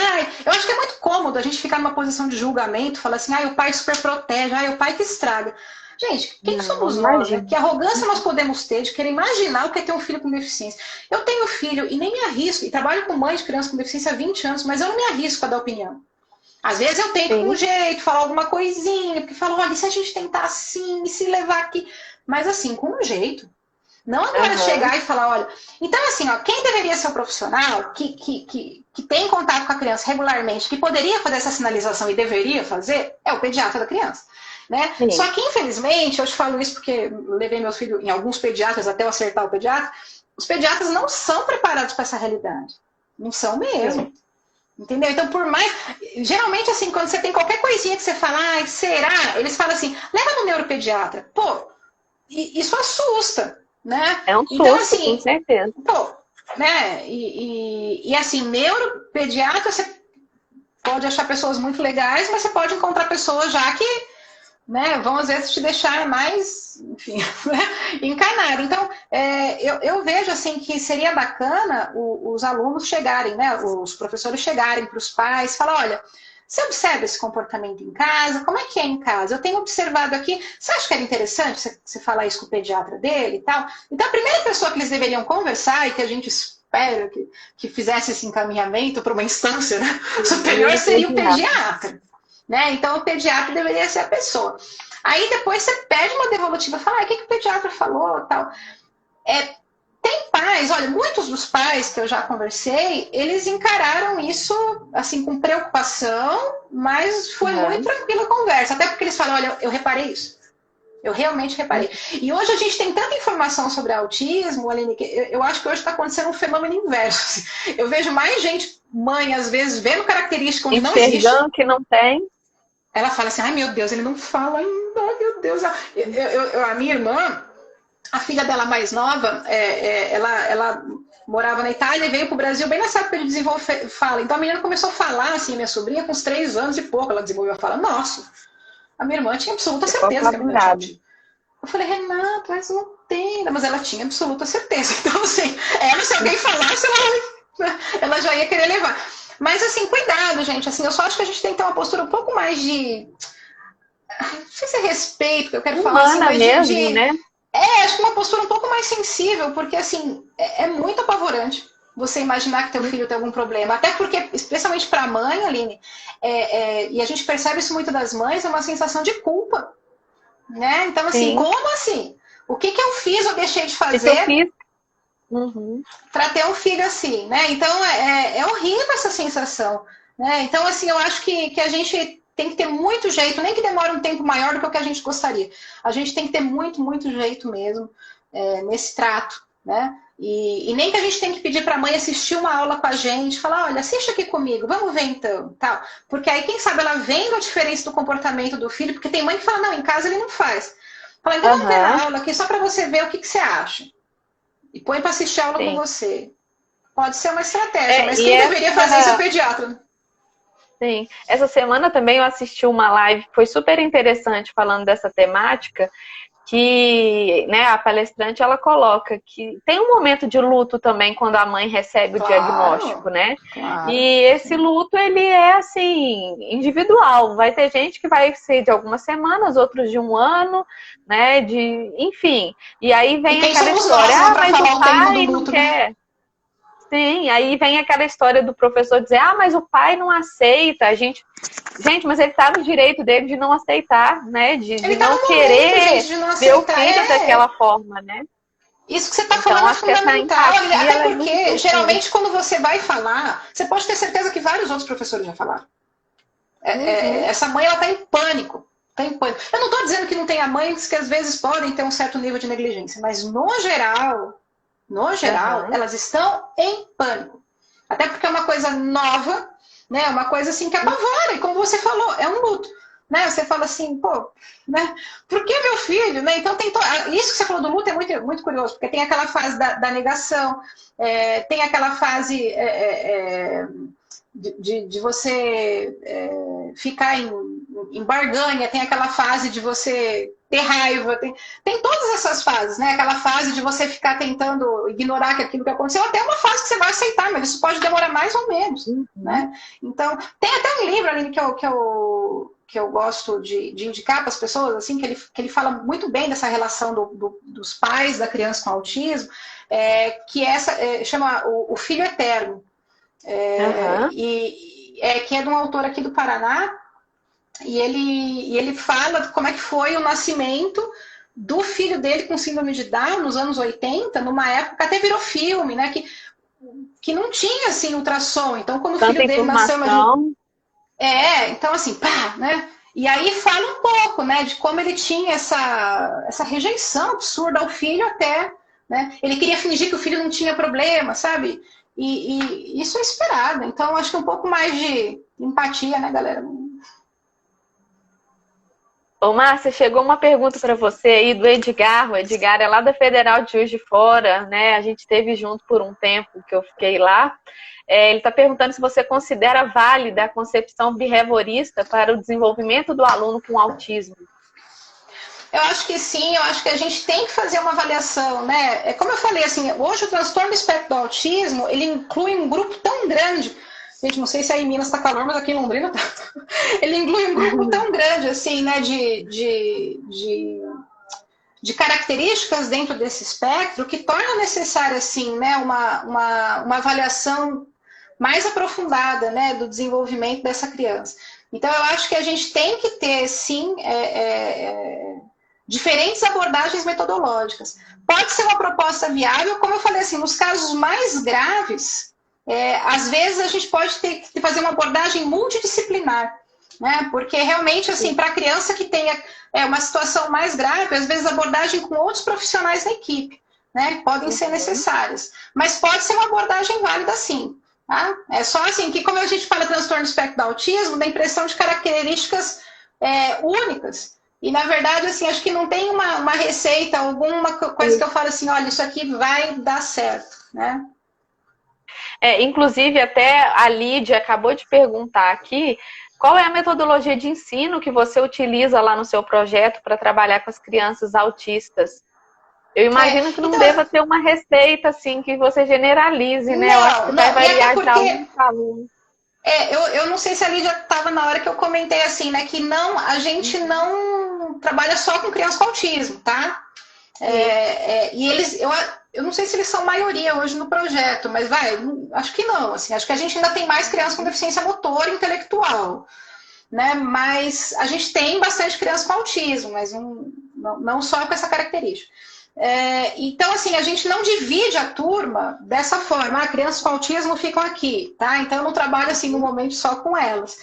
eu acho que é muito cômodo a gente ficar numa posição de julgamento, falar assim, o pai super protege, o pai que estraga. Gente, quem somos nós? Né? Que arrogância nós podemos ter de querer imaginar o que é ter um filho com deficiência? Eu tenho filho e nem me arrisco, e trabalho com mãe de criança com deficiência há 20 anos, mas eu não me arrisco a dar opinião. Às vezes eu tento com um jeito, falar alguma coisinha, porque falo, olha, e se a gente tentar assim, e se levar aqui? Mas assim, com um jeito. Não agora chegar e falar, olha... Então, assim, quem deveria ser o profissional que tem contato com a criança regularmente, que poderia fazer essa sinalização e deveria fazer, é o pediatra da criança. Né? Só que, infelizmente, eu te falo isso porque levei meu filho em alguns pediatras até eu acertar o pediatra, os pediatras não são preparados para essa realidade. Não são mesmo. Entendeu? Então, por mais... Geralmente, assim, quando você tem qualquer coisinha que você fala, será? Eles falam assim, leva no neuropediatra. Pô, isso assusta, né? É um susto, então, assim, com certeza. Pô, né? E assim, neuropediatra, você pode achar pessoas muito legais, mas você pode encontrar pessoas já que, né, vão às vezes te deixar mais, enfim, né, encanado. Então, eu vejo assim que seria bacana os alunos chegarem, né, os professores chegarem para os pais, falar, olha, você observa esse comportamento em casa? Como é que é em casa? Eu tenho observado aqui, você acha que era interessante você falar isso com o pediatra dele e tal? Então, a primeira pessoa que eles deveriam conversar e que a gente espera que fizesse esse encaminhamento para uma instância, né, superior seria o pediatra. Né? Então, o pediatra deveria ser a pessoa. Aí, depois, você pede uma devolutiva, fala, o que o pediatra falou, tal. Tem pais, olha, muitos dos pais que eu já conversei, eles encararam isso, assim, com preocupação, mas foi muito tranquila a conversa. Até porque eles falam, olha, eu reparei isso. Eu realmente reparei. E hoje a gente tem tanta informação sobre autismo, Aline, que eu acho que hoje está acontecendo um fenômeno inverso. Eu vejo mais gente, mãe, às vezes, vendo características onde não existe. Que não tem. Ela fala assim, ai meu Deus, ele não fala ainda, ai meu Deus. A minha irmã, a filha dela mais nova, ela morava na Itália e veio para o Brasil bem nessa época de desenvolver fala. Então a menina começou a falar, assim, minha sobrinha, com uns 3 anos e pouco, ela desenvolveu a fala. Nossa, a minha irmã tinha absoluta certeza que a menina tinha autismo. Eu falei, Renata, mas não tem. Mas ela tinha absoluta certeza. Então, assim, se alguém falasse, ela já ia querer levar. Mas, assim, cuidado, gente. Assim, eu só acho que a gente tem que ter uma postura um pouco mais de... Não sei se é respeito que eu quero falar. Assim, mas mesmo, né? Acho que uma postura um pouco mais sensível, porque, assim, é muito apavorante você imaginar que teu filho tem algum problema. Até porque, especialmente para a mãe, Aline, e a gente percebe isso muito das mães, é uma sensação de culpa. Né? Então, assim, como assim? O que eu fiz ou deixei de fazer para ter um filho assim, né? Então, é horrível essa sensação, né? Então, assim, eu acho que a gente tem que ter muito jeito, nem que demore um tempo maior do que o que a gente gostaria. A gente tem que ter muito, muito jeito mesmo nesse trato, né? E nem que a gente tenha que pedir para a mãe assistir uma aula com a gente, falar, olha, assiste aqui comigo, vamos ver então, tal. Porque aí, quem sabe, ela vendo a diferença do comportamento do filho, porque tem mãe que fala, não, em casa ele não faz. Fala, então vamos ver a aula aqui, só para você ver o que você acha. E põe para assistir a aula com você. Pode ser uma estratégia, mas quem deveria fazer isso é o pediatra. Sim. Essa semana também eu assisti uma live que foi super interessante falando dessa temática, que, né, a palestrante, ela coloca que tem um momento de luto também quando a mãe recebe o diagnóstico, né? Claro, E esse luto, ele é, assim, individual. Vai ter gente que vai ser de algumas semanas, outros de um ano, né? Enfim. E aí e vem quem aquela somos história, nós, né, para mas o falar o tempo do pai não luto, né? quer. Sim, aí vem aquela história do professor dizer, mas o pai não aceita, a gente... Gente, mas ele tá no direito dele de não aceitar, né? De Ele tá não no momento, querer gente, de não ver o aceitar. filho daquela forma, né? Isso que você está Então, falando é acho que essa fundamental, empatia, até ela é muito porque, importante. geralmente, quando você vai falar, você pode ter certeza que vários outros professores já falaram. Uhum, Essa mãe, ela está em pânico. Tá em pânico. Eu não estou dizendo que não tenha mães que às vezes podem ter um certo nível de negligência, mas no geral, uhum. elas estão em pânico. Até porque é uma coisa nova, né? Uma coisa assim que apavora, e como você falou, é um luto. Né? Você fala assim, pô, né? Por que meu filho? Né? Então tem isso que você falou do luto é muito, muito curioso, porque tem aquela fase da negação, tem aquela fase de você ficar em barganha, tem aquela fase de você ter raiva, tem todas essas fases, né? Aquela fase de você ficar tentando ignorar que aquilo que aconteceu, até uma fase que você vai aceitar, mas isso pode demorar mais ou menos, Uhum. né? Então, tem até um livro, Aline, que eu gosto de indicar para as pessoas, assim, que ele fala muito bem dessa relação dos pais da criança com autismo, chama o Filho Eterno, Uhum. que é de um autor aqui do Paraná, e ele fala como é que foi o nascimento do filho dele com síndrome de Down nos anos 80, numa época até virou filme, né? Que não tinha assim ultrassom. Então, quando o Tanta filho dele nasceu, imagina. informação. Então assim, pá, né? E aí fala um pouco, né, de como ele tinha essa rejeição absurda ao filho até, né? Ele queria fingir que o filho não tinha problema, sabe? E isso é esperado. Então, acho que um pouco mais de empatia, né, galera? Ô, Márcia, chegou uma pergunta para você aí do Edgar. O Edgar é lá da Federal de Juiz de Fora, né? A gente esteve junto por um tempo que eu fiquei lá. Ele está perguntando se você considera válida a concepção behaviorista para o desenvolvimento do aluno com autismo. Eu acho que sim, eu acho que a gente tem que fazer uma avaliação, né? Como eu falei, assim, hoje o transtorno do espectro do autismo, ele inclui um grupo tão grande. Gente, não sei se aí em Minas está calor, mas aqui em Londrina tá. Ele inclui um grupo tão grande, assim, né, de características dentro desse espectro que torna necessária, assim, né, uma avaliação mais aprofundada, né, do desenvolvimento dessa criança. Então, eu acho que a gente tem que ter, sim, diferentes abordagens metodológicas. Pode ser uma proposta viável, como eu falei, assim, nos casos mais graves, às vezes a gente pode ter que fazer uma abordagem multidisciplinar, né? Porque realmente, assim, para a criança que tenha uma situação mais grave, às vezes a abordagem com outros profissionais da equipe, né? Podem ser necessárias. Mas pode ser uma abordagem válida, sim. Tá? É só assim que, como a gente fala transtorno do espectro do autismo, dá impressão de características únicas. E, na verdade, assim, acho que não tem uma receita, alguma coisa que eu falo assim, olha, isso aqui vai dar certo, né? Inclusive, até a Lídia acabou de perguntar aqui qual é a metodologia de ensino que você utiliza lá no seu projeto para trabalhar com as crianças autistas. Eu imagino que não Então, deva ter uma receita assim que você generalize, né? Eu acho que vai não, e até variar de porque aluno para aluno. eu não sei se ali já estava na hora que eu comentei assim, né? Que não, a gente não trabalha só com crianças com autismo, tá? E eles, eu não sei se eles são maioria hoje no projeto, mas acho que não. Assim, acho que a gente ainda tem mais crianças com deficiência motora e intelectual, né? Mas a gente tem bastante crianças com autismo, mas não só com essa característica. Então, assim, a gente não divide a turma dessa forma. Crianças com autismo ficam aqui, tá? Então, eu não trabalho, assim, no momento só com elas.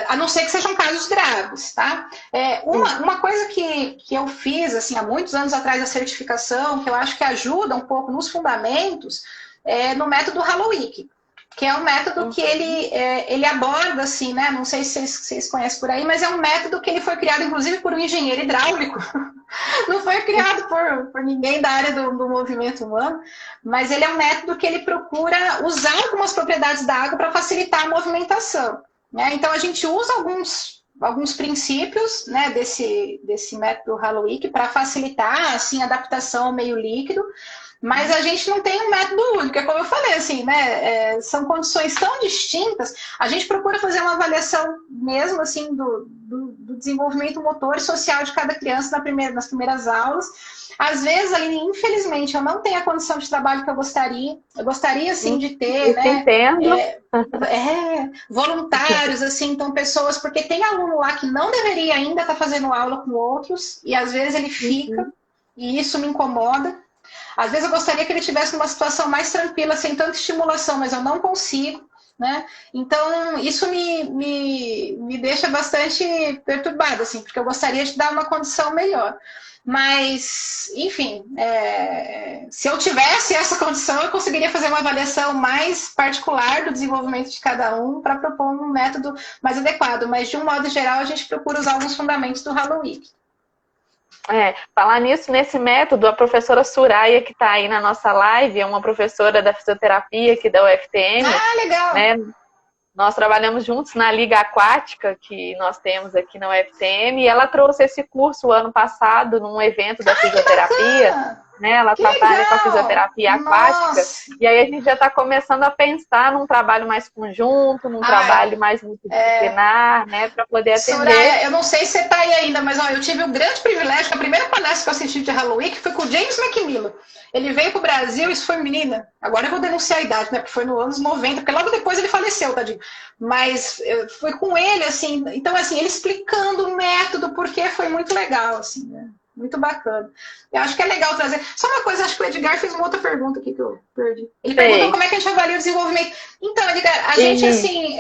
A não ser que sejam casos graves, tá? Uma coisa que eu fiz, assim, há muitos anos atrás, da certificação, que eu acho que ajuda um pouco nos fundamentos, no método Halloween, que é um método que ele aborda, assim, né? Não sei se vocês conhecem por aí, mas é um método que ele foi criado, inclusive, por um engenheiro hidráulico. Não foi criado por ninguém da área do movimento humano, mas ele é um método que ele procura usar algumas propriedades da água para facilitar a movimentação, né? Então, a gente usa alguns princípios, né, desse método Halo-Wiki para facilitar assim, a adaptação ao meio líquido, mas a gente não tem um método único, é como eu falei, assim, né, são condições tão distintas, a gente procura fazer uma avaliação mesmo assim do desenvolvimento motor e social de cada criança nas primeiras aulas. Às vezes, Aline, infelizmente, eu não tenho a condição de trabalho que eu gostaria sim de ter, né? Entendo. Voluntários, assim, então pessoas, porque tem aluno lá que não deveria ainda estar fazendo aula com outros, e às vezes ele fica, e isso me incomoda. Às vezes eu gostaria que ele tivesse numa situação mais tranquila, sem tanta estimulação, mas eu não consigo, né? Então, isso me deixa bastante perturbada, assim, porque eu gostaria de dar uma condição melhor. Mas, enfim, se eu tivesse essa condição, eu conseguiria fazer uma avaliação mais particular do desenvolvimento de cada um para propor um método mais adequado. Mas, de um modo geral, a gente procura usar alguns fundamentos do Halo-Wiki. Falar nisso, nesse método, a professora Suraya, que está aí na nossa live, é uma professora da fisioterapia aqui da UFTM. Ah, legal! Né? Nós trabalhamos juntos na Liga Aquática, que nós temos aqui na UFTM, e ela trouxe esse curso ano passado num evento da fisioterapia. Né? Ela trabalha com a fisioterapia aquática. E aí a gente já está começando a pensar num trabalho mais conjunto, num trabalho mais multidisciplinar, né? Para poder atender. Soraya, eu não sei se você está aí ainda, mas ó, eu tive o grande privilégio, que a primeira palestra que eu assisti de Halo-Wiki foi com o James McMillan. Ele veio para o Brasil, isso foi menina. Agora eu vou denunciar a idade, né? Porque foi nos anos 90, porque logo depois ele faleceu, tadinho. Mas foi com ele, assim. Então, assim, ele explicando o método, porque foi muito legal, assim, né? Muito bacana. Eu acho que é legal trazer. Só uma coisa, acho que o Edgar fez uma outra pergunta aqui que eu perdi. Ele perguntou como é que a gente avalia o desenvolvimento. Então, Edgar, a gente, assim,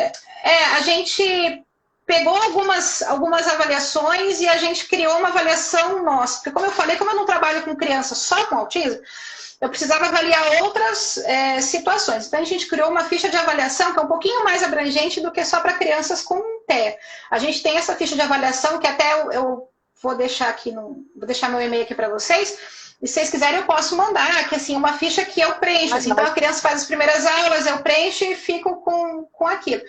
a gente pegou algumas avaliações e a gente criou uma avaliação nossa. Porque, como eu falei, como eu não trabalho com criança só com autismo, eu precisava avaliar outras situações. Então, a gente criou uma ficha de avaliação que é um pouquinho mais abrangente do que só para crianças com TEA. A gente tem essa ficha de avaliação que até eu vou deixar aqui vou deixar meu e-mail aqui para vocês. E se vocês quiserem, eu posso mandar, que assim, uma ficha que eu preencho. Assim, então, a criança faz as primeiras aulas, eu preencho e fico com aquilo.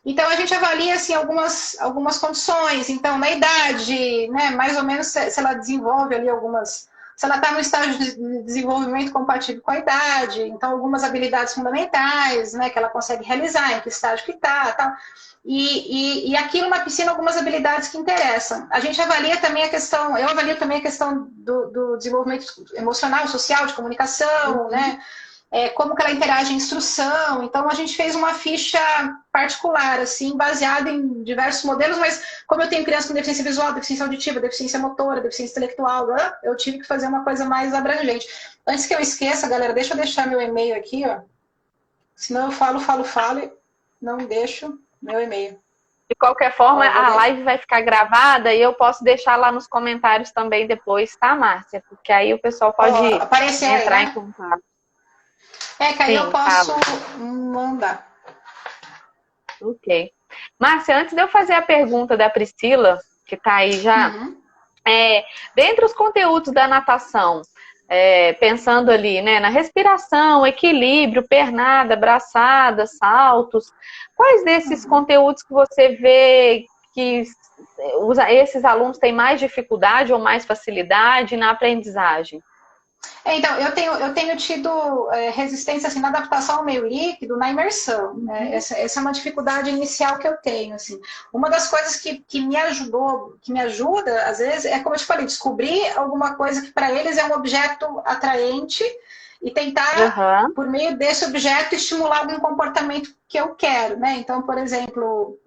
Então, a gente avalia assim, algumas condições. Então, na idade, né, mais ou menos se ela desenvolve ali se ela está no estágio de desenvolvimento compatível com a idade, então algumas habilidades fundamentais, né, que ela consegue realizar, em que estágio que está, tal. E aqui numa piscina algumas habilidades que interessam. A gente avalia também eu avalio também a questão do desenvolvimento emocional, social, de comunicação, né? Como que ela interage em instrução. Então, a gente fez uma ficha particular, assim, baseada em diversos modelos, mas como eu tenho criança com deficiência visual, deficiência auditiva, deficiência motora, deficiência intelectual, eu tive que fazer uma coisa mais abrangente. Antes que eu esqueça, galera, deixa eu deixar meu e-mail aqui, ó. Senão eu falo e não deixo meu e-mail. De qualquer forma, a live vai ficar gravada e eu posso deixar lá nos comentários também depois, tá, Márcia? Porque aí o pessoal pode entrar aí, né? Em contato. Que aí eu posso mandar. Ok. Márcia, antes de eu fazer a pergunta da Priscila, que tá aí já, dentre os conteúdos da natação, pensando ali, né, na respiração, equilíbrio, pernada, braçada, saltos, quais desses conteúdos que você vê que esses alunos têm mais dificuldade ou mais facilidade na aprendizagem? Então, eu tenho tido resistência assim, na adaptação ao meio líquido, na imersão. Né? Essa é uma dificuldade inicial que eu tenho. Assim. Uma das coisas que me ajuda, às vezes, é, como eu te falei, descobrir alguma coisa que para eles é um objeto atraente e tentar, por meio desse objeto, estimular algum comportamento que eu quero. Né? Então, por exemplo...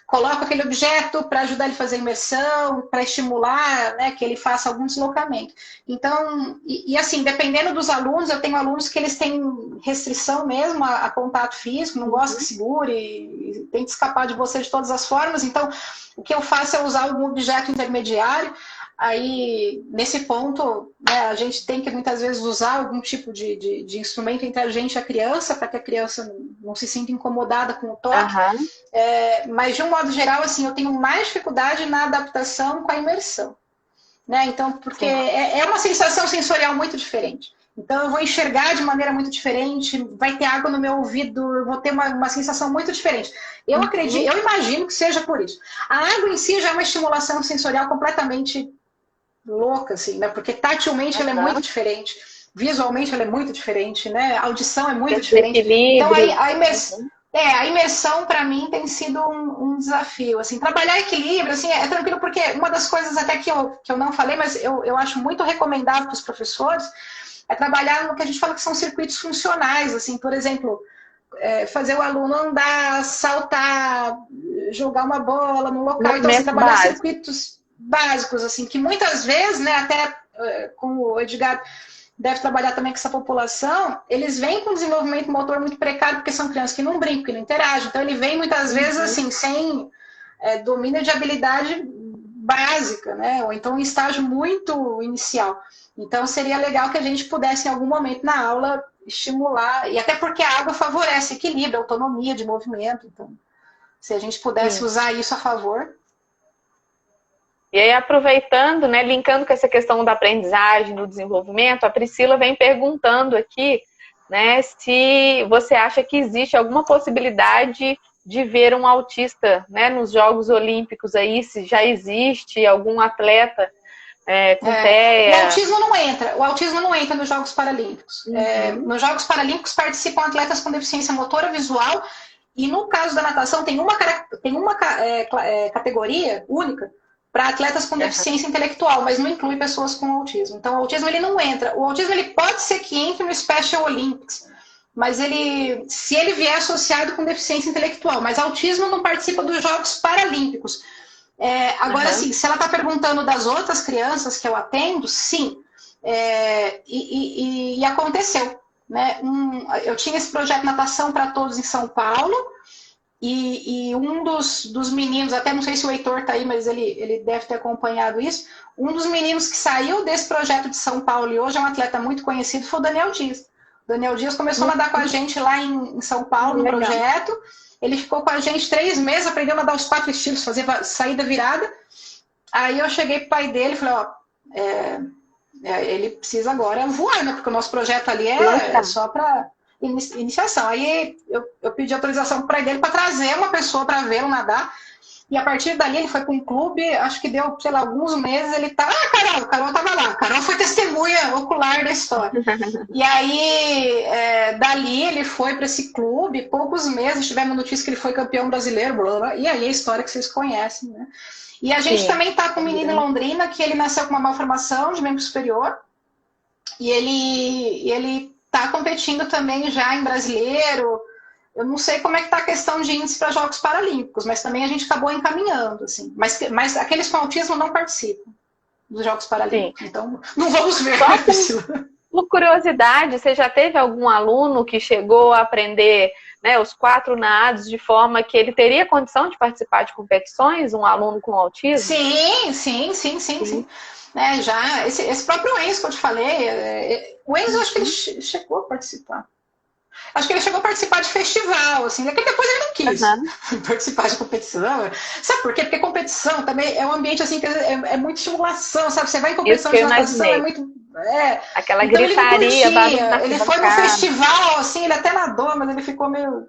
coloco aquele objeto para ajudar ele a fazer imersão, para estimular, né, que ele faça algum deslocamento. Então, assim, dependendo dos alunos, eu tenho alunos que eles têm restrição mesmo a contato físico, não gostam que segure, tem que escapar de você de todas as formas. Então, o que eu faço é usar algum objeto intermediário. Aí, nesse ponto, né, a gente tem que muitas vezes usar algum tipo de instrumento inteligente à criança, para que a criança não se sinta incomodada com o toque. Mas, de um modo geral, assim, eu tenho mais dificuldade na adaptação com a imersão. Né? Então, porque é uma sensação sensorial muito diferente. Então eu vou enxergar de maneira muito diferente, vai ter água no meu ouvido, eu vou ter uma sensação muito diferente. Eu acredito, eu imagino que seja por isso. A água em si já é uma estimulação sensorial completamente louca, assim, né? Porque tatilmente ela é muito diferente, visualmente ela é muito diferente, né? A audição é muito diferente. Então a imersão para mim tem sido um desafio, assim, trabalhar equilíbrio, assim, é tranquilo porque uma das coisas até que eu não falei, mas eu acho muito recomendável para os professores é trabalhar no que a gente fala que são circuitos funcionais, assim, por exemplo, fazer o aluno andar, saltar, jogar uma bola no local, então assim, trabalhar circuitos básicos, assim, que muitas vezes, né, até com o Edgar deve trabalhar também com essa população, eles vêm com desenvolvimento motor muito precário, porque são crianças que não brincam, que não interagem, então ele vem muitas vezes assim, sem domínio de habilidade básica, né, ou então em estágio muito inicial. Então seria legal que a gente pudesse em algum momento na aula estimular, e até porque a água favorece equilíbrio, autonomia de movimento, então se a gente pudesse usar isso a favor. E aí, aproveitando, né, linkando com essa questão da aprendizagem, do desenvolvimento, a Priscila vem perguntando aqui, né, se você acha que existe alguma possibilidade de ver um autista, né, nos Jogos Olímpicos aí, se já existe algum atleta com TEA. O autismo não entra nos Jogos Paralímpicos. Nos Jogos Paralímpicos participam atletas com deficiência motora visual e no caso da natação tem uma categoria única para atletas com deficiência intelectual, mas não inclui pessoas com autismo. Então, o autismo ele não entra. O autismo ele pode ser que entre no Special Olympics, mas se ele vier associado com deficiência intelectual, mas autismo não participa dos Jogos Paralímpicos. Agora, sim, se ela está perguntando das outras crianças que eu atendo, sim. E aconteceu. Né? Eu tinha esse projeto Natação para Todos em São Paulo, e um dos meninos, até não sei se o Heitor está aí, mas ele deve ter acompanhado isso, um dos meninos que saiu desse projeto de São Paulo e hoje é um atleta muito conhecido foi o Daniel Dias. O Daniel Dias começou a nadar com a gente lá em São Paulo, no projeto. Ele ficou com a gente 3 meses, aprendeu a nadar os 4 estilos, fazer saída virada. Aí eu cheguei pro pai dele e falei, ele precisa agora voar, né? Porque o nosso projeto ali é só para iniciação. Aí eu pedi autorização para ele para trazer uma pessoa para vê-lo nadar. E a partir dali ele foi para um clube, acho que deu, sei lá, alguns meses, ele tá... Carol tava lá. Carol foi testemunha ocular da história. E aí, dali ele foi para esse clube, poucos meses, tivemos notícia que ele foi campeão brasileiro, blá, blá, e aí a história que vocês conhecem, né? E a gente também tá com um menino em Londrina, que ele nasceu com uma malformação de membro superior, e ele tá competindo também já em brasileiro. Eu não sei como é que tá a questão de índice para Jogos Paralímpicos, mas também a gente acabou encaminhando, assim. Mas aqueles com autismo não participam dos Jogos Paralímpicos, então não vamos ver. Por curiosidade, você já teve algum aluno que chegou a aprender, né, os 4 nados de forma que ele teria condição de participar de competições, um aluno com autismo? Sim. Já, esse próprio Enzo que eu te falei, o Enzo acho que ele chegou a participar. Acho que ele chegou a participar de festival, assim, depois ele não quis participar de competição. Sabe por quê? Porque competição também é um ambiente assim que é muita estimulação, sabe? Você vai em competição de natação, é muito... Aquela então, gritaria. Ele foi no festival, assim, ele até nadou, mas ele ficou meio...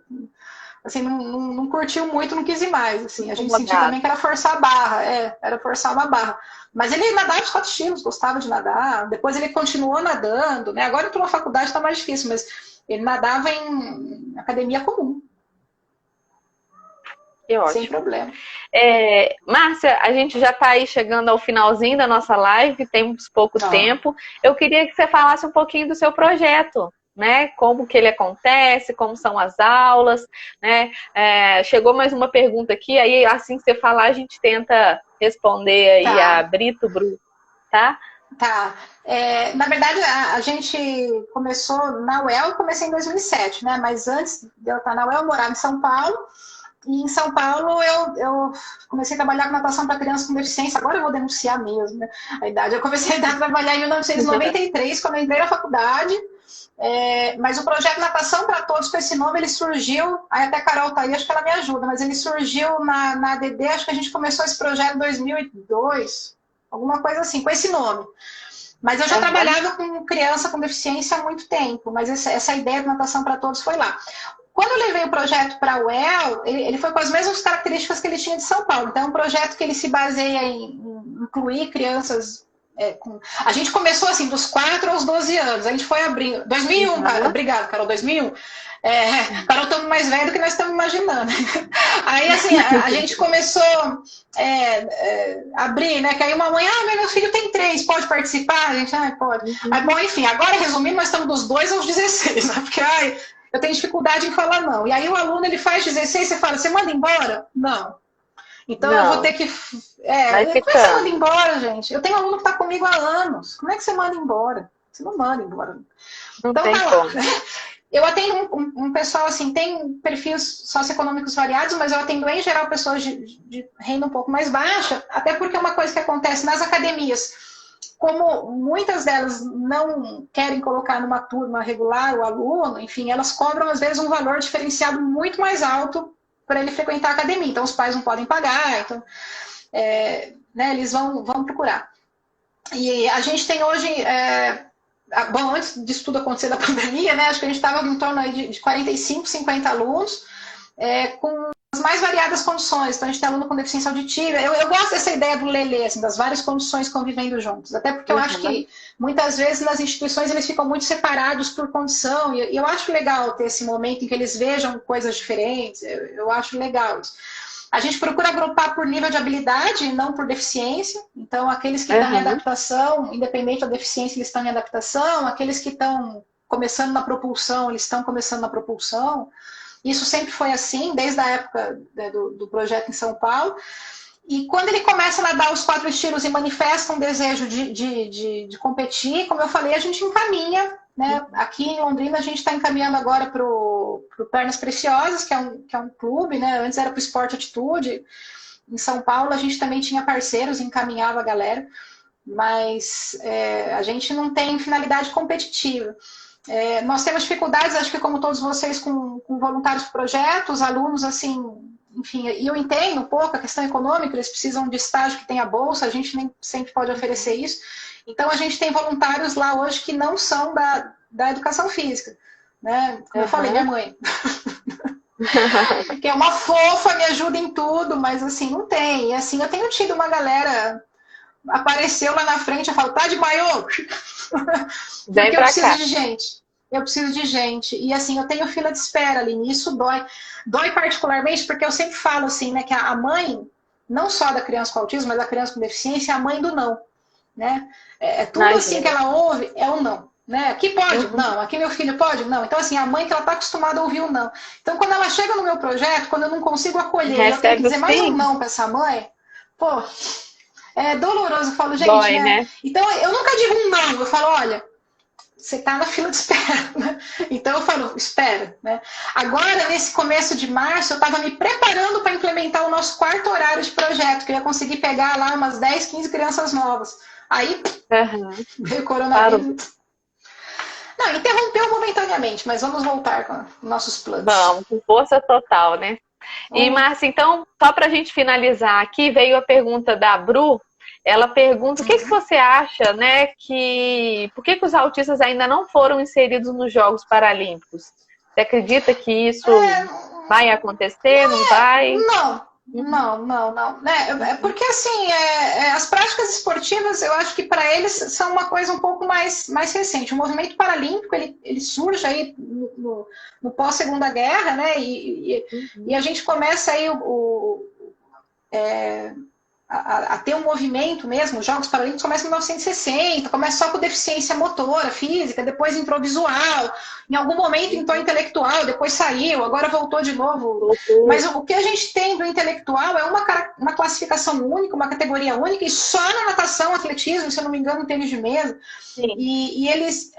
Assim, não curtiu muito, não quis ir mais, assim. A gente sentiu também que era forçar a barra, era forçar uma barra. Mas ele nadava os 4 estilos, gostava de nadar. Depois ele continuou nadando, né? Agora entrou na faculdade, está mais difícil, mas ele nadava em academia comum. Que ótimo. Sem problema. Márcia, a gente já está aí chegando ao finalzinho da nossa live, temos pouco tempo. Eu queria que você falasse um pouquinho do seu projeto, né? Como que ele acontece, como são as aulas, né? Chegou mais uma pergunta aqui, aí assim que você falar, a gente tenta responder aí a Brito Bru, tá? Tá. Na verdade, a gente começou na UEL, eu comecei em 2007, né? Mas antes de eu estar na UEL, eu morava em São Paulo. E em São Paulo eu comecei a trabalhar com natação para crianças com deficiência. Agora eu vou denunciar mesmo, né? A idade. Eu comecei a trabalhar em 1993, quando eu entrei na faculdade. Mas o projeto Natação para Todos, com esse nome, ele surgiu, aí até a Carol tá aí, acho que ela me ajuda, mas ele surgiu na ADD, acho que a gente começou esse projeto em 2002, alguma coisa assim, com esse nome. Mas eu já trabalhava com criança com deficiência há muito tempo, mas essa ideia de natação para todos foi lá. Quando eu levei o projeto para a UEL, ele foi com as mesmas características que ele tinha de São Paulo. Então, é um projeto que ele se baseia em incluir crianças... A gente começou assim, dos 4 aos 12 anos, a gente foi abrindo... 2001, cara, obrigado, Carol, 2001. Carol, estamos mais velho do que nós estamos imaginando. Aí, assim, a gente começou a abrir, né? Que aí uma mãe, meu filho tem 3, pode participar? A gente, pode. Aí, bom, enfim, agora, resumindo, nós estamos dos 2 aos 16, né? Porque, eu tenho dificuldade em falar não. E aí o aluno, ele faz 16, você fala, você manda embora? Não. Então, eu vou ter que... como é que você manda embora, gente? Eu tenho aluno que está comigo há anos. Como é que você manda embora? Você não manda embora. Não então, tem tá como. lá. Eu atendo um pessoal, assim, tem perfis socioeconômicos variados, mas eu atendo, em geral, pessoas de renda um pouco mais baixa, até porque é uma coisa que acontece nas academias. Como muitas delas não querem colocar numa turma regular o aluno, enfim, elas cobram, às vezes, um valor diferenciado muito mais alto para ele frequentar a academia. Então, os pais não podem pagar, então, eles vão procurar. E a gente tem hoje... Bom, antes disso tudo acontecer da pandemia, né, acho que a gente estava em torno aí de 45, 50 alunos, com as mais variadas condições. Então, a gente tem aluno com deficiência auditiva. Eu gosto dessa ideia do Lelê, assim, das várias condições convivendo juntos. Até porque eu acho que, muitas vezes, nas instituições, eles ficam muito separados por condição. E eu acho legal ter esse momento em que eles vejam coisas diferentes. Eu acho legal isso. A gente procura agrupar por nível de habilidade, não por deficiência. Então, aqueles que estão em adaptação, independente da deficiência, eles estão em adaptação. Aqueles que estão começando na propulsão, eles estão começando na propulsão. Isso sempre foi assim, desde a época do projeto em São Paulo. E quando ele começa a nadar os 4 estilos e manifesta um desejo de competir, como eu falei, a gente encaminha. Né? Aqui em Londrina, a gente está encaminhando agora para o Pernas Preciosas, que é um clube, né? Antes era para o Esporte Atitude. Em São Paulo, a gente também tinha parceiros, encaminhava a galera, mas a gente não tem finalidade competitiva. Nós temos dificuldades, acho que como todos vocês, com voluntários de projetos, alunos, assim, enfim, e eu entendo um pouco a questão econômica, eles precisam de estágio que tenha bolsa, a gente nem sempre pode oferecer isso. Então, a gente tem voluntários lá hoje que não são da educação física. Né? Como eu falei, minha mãe. Que é uma fofa, me ajuda em tudo, mas assim, não tem. E assim, eu tenho tido uma galera... Apareceu lá na frente, eu falo, tá de maiô? Porque eu preciso de gente. Eu preciso de gente. E assim, eu tenho fila de espera ali, e isso dói. Dói particularmente porque eu sempre falo assim, né, que a mãe, não só da criança com autismo, mas da criança com deficiência, é a mãe do não. Né? Tudo assim que ela ouve é o não. Né? Aqui pode? Não. Aqui meu filho pode? Não. Então, assim, a mãe que ela está acostumada a ouvir o não. Então, quando ela chega no meu projeto, quando eu não consigo acolher, eu tenho que dizer mais um não para essa mãe, pô, é doloroso. Eu falo, gente, dói, né? Então, eu nunca digo um não. Eu falo, olha, você está na fila de espera. Né? Então, eu falo, espera. Né? Agora, nesse começo de março, eu estava me preparando para implementar o nosso 4º horário de projeto, que eu ia conseguir pegar lá umas 10, 15 crianças novas. Aí, veio o coronavírus. Não, interrompeu momentaneamente, mas vamos voltar com nossos planos. Vamos, com força total, né? E, Márcia, então, só para a gente finalizar aqui, veio a pergunta da Bru. Ela pergunta, o que você acha, né, por que os autistas ainda não foram inseridos nos Jogos Paralímpicos? Você acredita que isso vai acontecer, não vai? Não. Né? Porque, assim, as práticas esportivas, eu acho que para eles são uma coisa um pouco mais recente. O movimento paralímpico, ele surge aí no pós-Segunda Guerra, né? E a gente começa aí a ter um movimento mesmo. Os Jogos Paralímpicos começam em 1960, começa só com deficiência motora, física, depois entrou visual, em algum momento entrou intelectual, depois saiu, agora voltou de novo. Mas o que a gente tem do intelectual é uma classificação única, uma categoria única, e só na natação, atletismo, se eu não me engano, tênis de mesa. E eles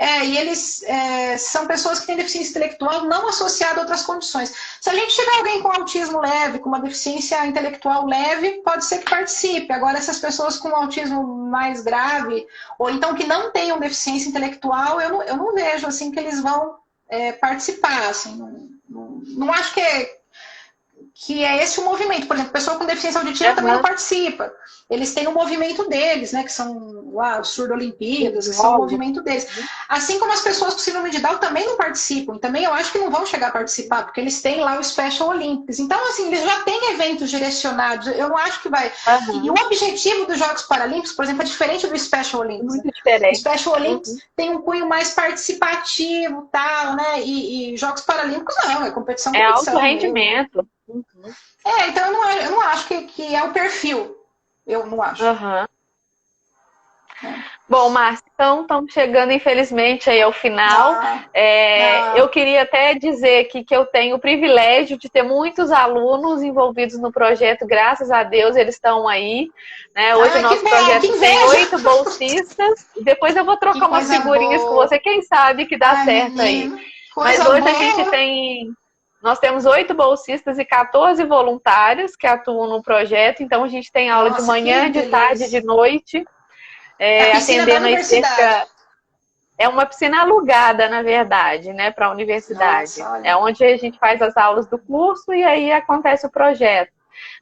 são pessoas que têm deficiência intelectual não associada a outras condições. Se a gente tiver alguém com autismo leve, com uma deficiência intelectual leve, pode ser que participe. Agora, essas pessoas com autismo mais grave, ou então que não tenham deficiência intelectual, eu não vejo assim que eles vão participar. Assim, não acho que que é esse o movimento. Por exemplo, pessoa com deficiência auditiva também não participa. Eles têm o movimento deles, né? Que são os surdo-olimpíadas, que são o movimento deles. Assim como as pessoas com síndrome de Down também não participam. Também eu acho que não vão chegar a participar, porque eles têm lá o Special Olympics. Então, assim, eles já têm eventos direcionados. Eu não acho que vai... E o objetivo dos Jogos Paralímpicos, por exemplo, é diferente do Special Olympics. Muito diferente. O Special Olympics tem um cunho mais participativo, tal, né? E Jogos Paralímpicos não, é competição. É alto rendimento. Então eu não acho que é o perfil. Eu não acho. Bom, Márcia, então estamos chegando, infelizmente, aí ao final. Eu queria até dizer aqui que eu tenho o privilégio de ter muitos alunos envolvidos no projeto, graças a Deus, eles estão aí. Né? Hoje o nosso projeto tem 8 bolsistas. Depois eu vou trocar umas figurinhas com você, quem sabe que dá certo aí. Mas hoje a gente tem... Nós temos 8 bolsistas e 14 voluntários que atuam no projeto. Então, a gente tem aula de manhã, de tarde, de noite. Atendendo aí cerca... É uma piscina alugada, na verdade, né, para a universidade. É onde a gente faz as aulas do curso e aí acontece o projeto.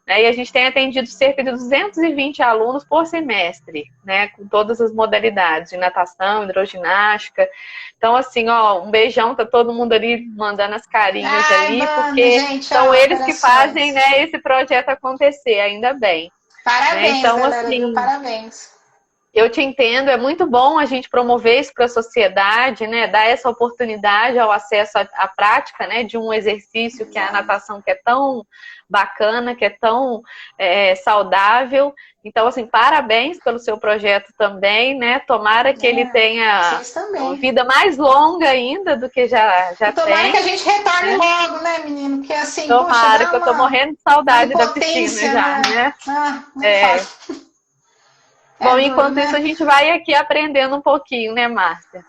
E a gente tem atendido cerca de 220 alunos por semestre, né, com todas as modalidades de natação, hidroginástica. Então, assim, ó, um beijão, tá todo mundo ali mandando as carinhas ali, porque gente, são eles que fazem, né, esse projeto acontecer, ainda bem. Parabéns, então, galera, assim, parabéns. Eu te entendo, é muito bom a gente promover isso para a sociedade, né? Dar essa oportunidade ao acesso à prática, né? De um exercício que é a natação, que é tão bacana, que é tão saudável. Então, assim, parabéns pelo seu projeto também, né? Tomara que ele tenha uma vida mais longa ainda do que já tem. Tomara que a gente retorne logo, né, menino? Porque assim, tomara, que eu tô morrendo de saudade da piscina já, né? Bom, enquanto isso a gente vai aqui aprendendo um pouquinho, né, Márcia?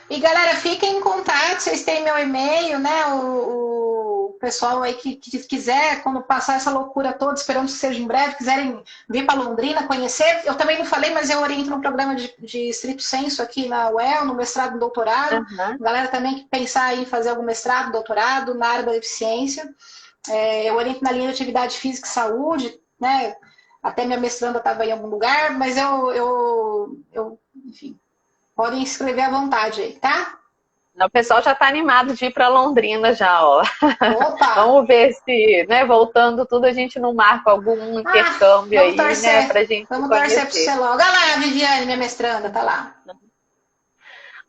E galera, fiquem em contato, vocês têm meu e-mail, né? O pessoal aí que quiser, quando passar essa loucura toda, esperando que seja em breve, quiserem vir para Londrina conhecer. Eu também não falei, mas eu oriento no programa de estrito senso aqui na UEL, no mestrado e doutorado. Galera também que pensar em fazer algum mestrado, doutorado na área da deficiência. Eu oriento na linha de atividade física e saúde, né? Até minha mestranda estava em algum lugar, mas enfim, podem escrever à vontade aí, tá? O pessoal já está animado de ir para Londrina já, ó. Opa! Vamos ver se, né, voltando tudo, a gente não marca algum intercâmbio aí, torcer, né, pra gente vamos torcer para você logo. Olha lá a Viviane, minha mestranda, tá lá.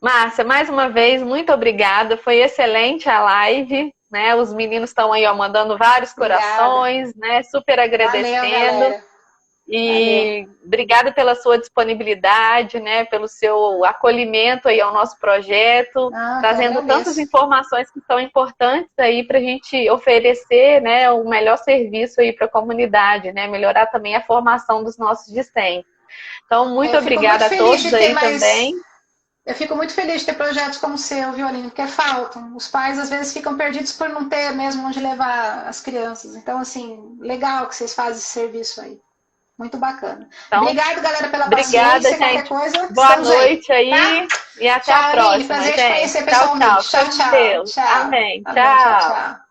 Márcia, mais uma vez, muito obrigada. Foi excelente a live, né? Os meninos estão aí, ó, mandando vários corações, né? Super agradecendo. Valeu, e obrigada pela sua disponibilidade, né, pelo seu acolhimento aí ao nosso projeto, trazendo tantas informações que são importantes aí para a gente oferecer, né, o melhor serviço aí para a comunidade, né, melhorar também a formação dos nossos discentes. Então, muito obrigada a todos aí também. Eu fico muito feliz de ter projetos como o seu, viu, Aline? Porque faltam. Os pais, às vezes, ficam perdidos por não ter mesmo onde levar as crianças. Então, assim, legal que vocês fazem esse serviço aí. Muito bacana. Então, obrigado, galera, pela paciência. Qualquer coisa, boa noite aí e até a próxima, prazer gente. Te conhecer pessoalmente. Tchau. Amém. Tchau.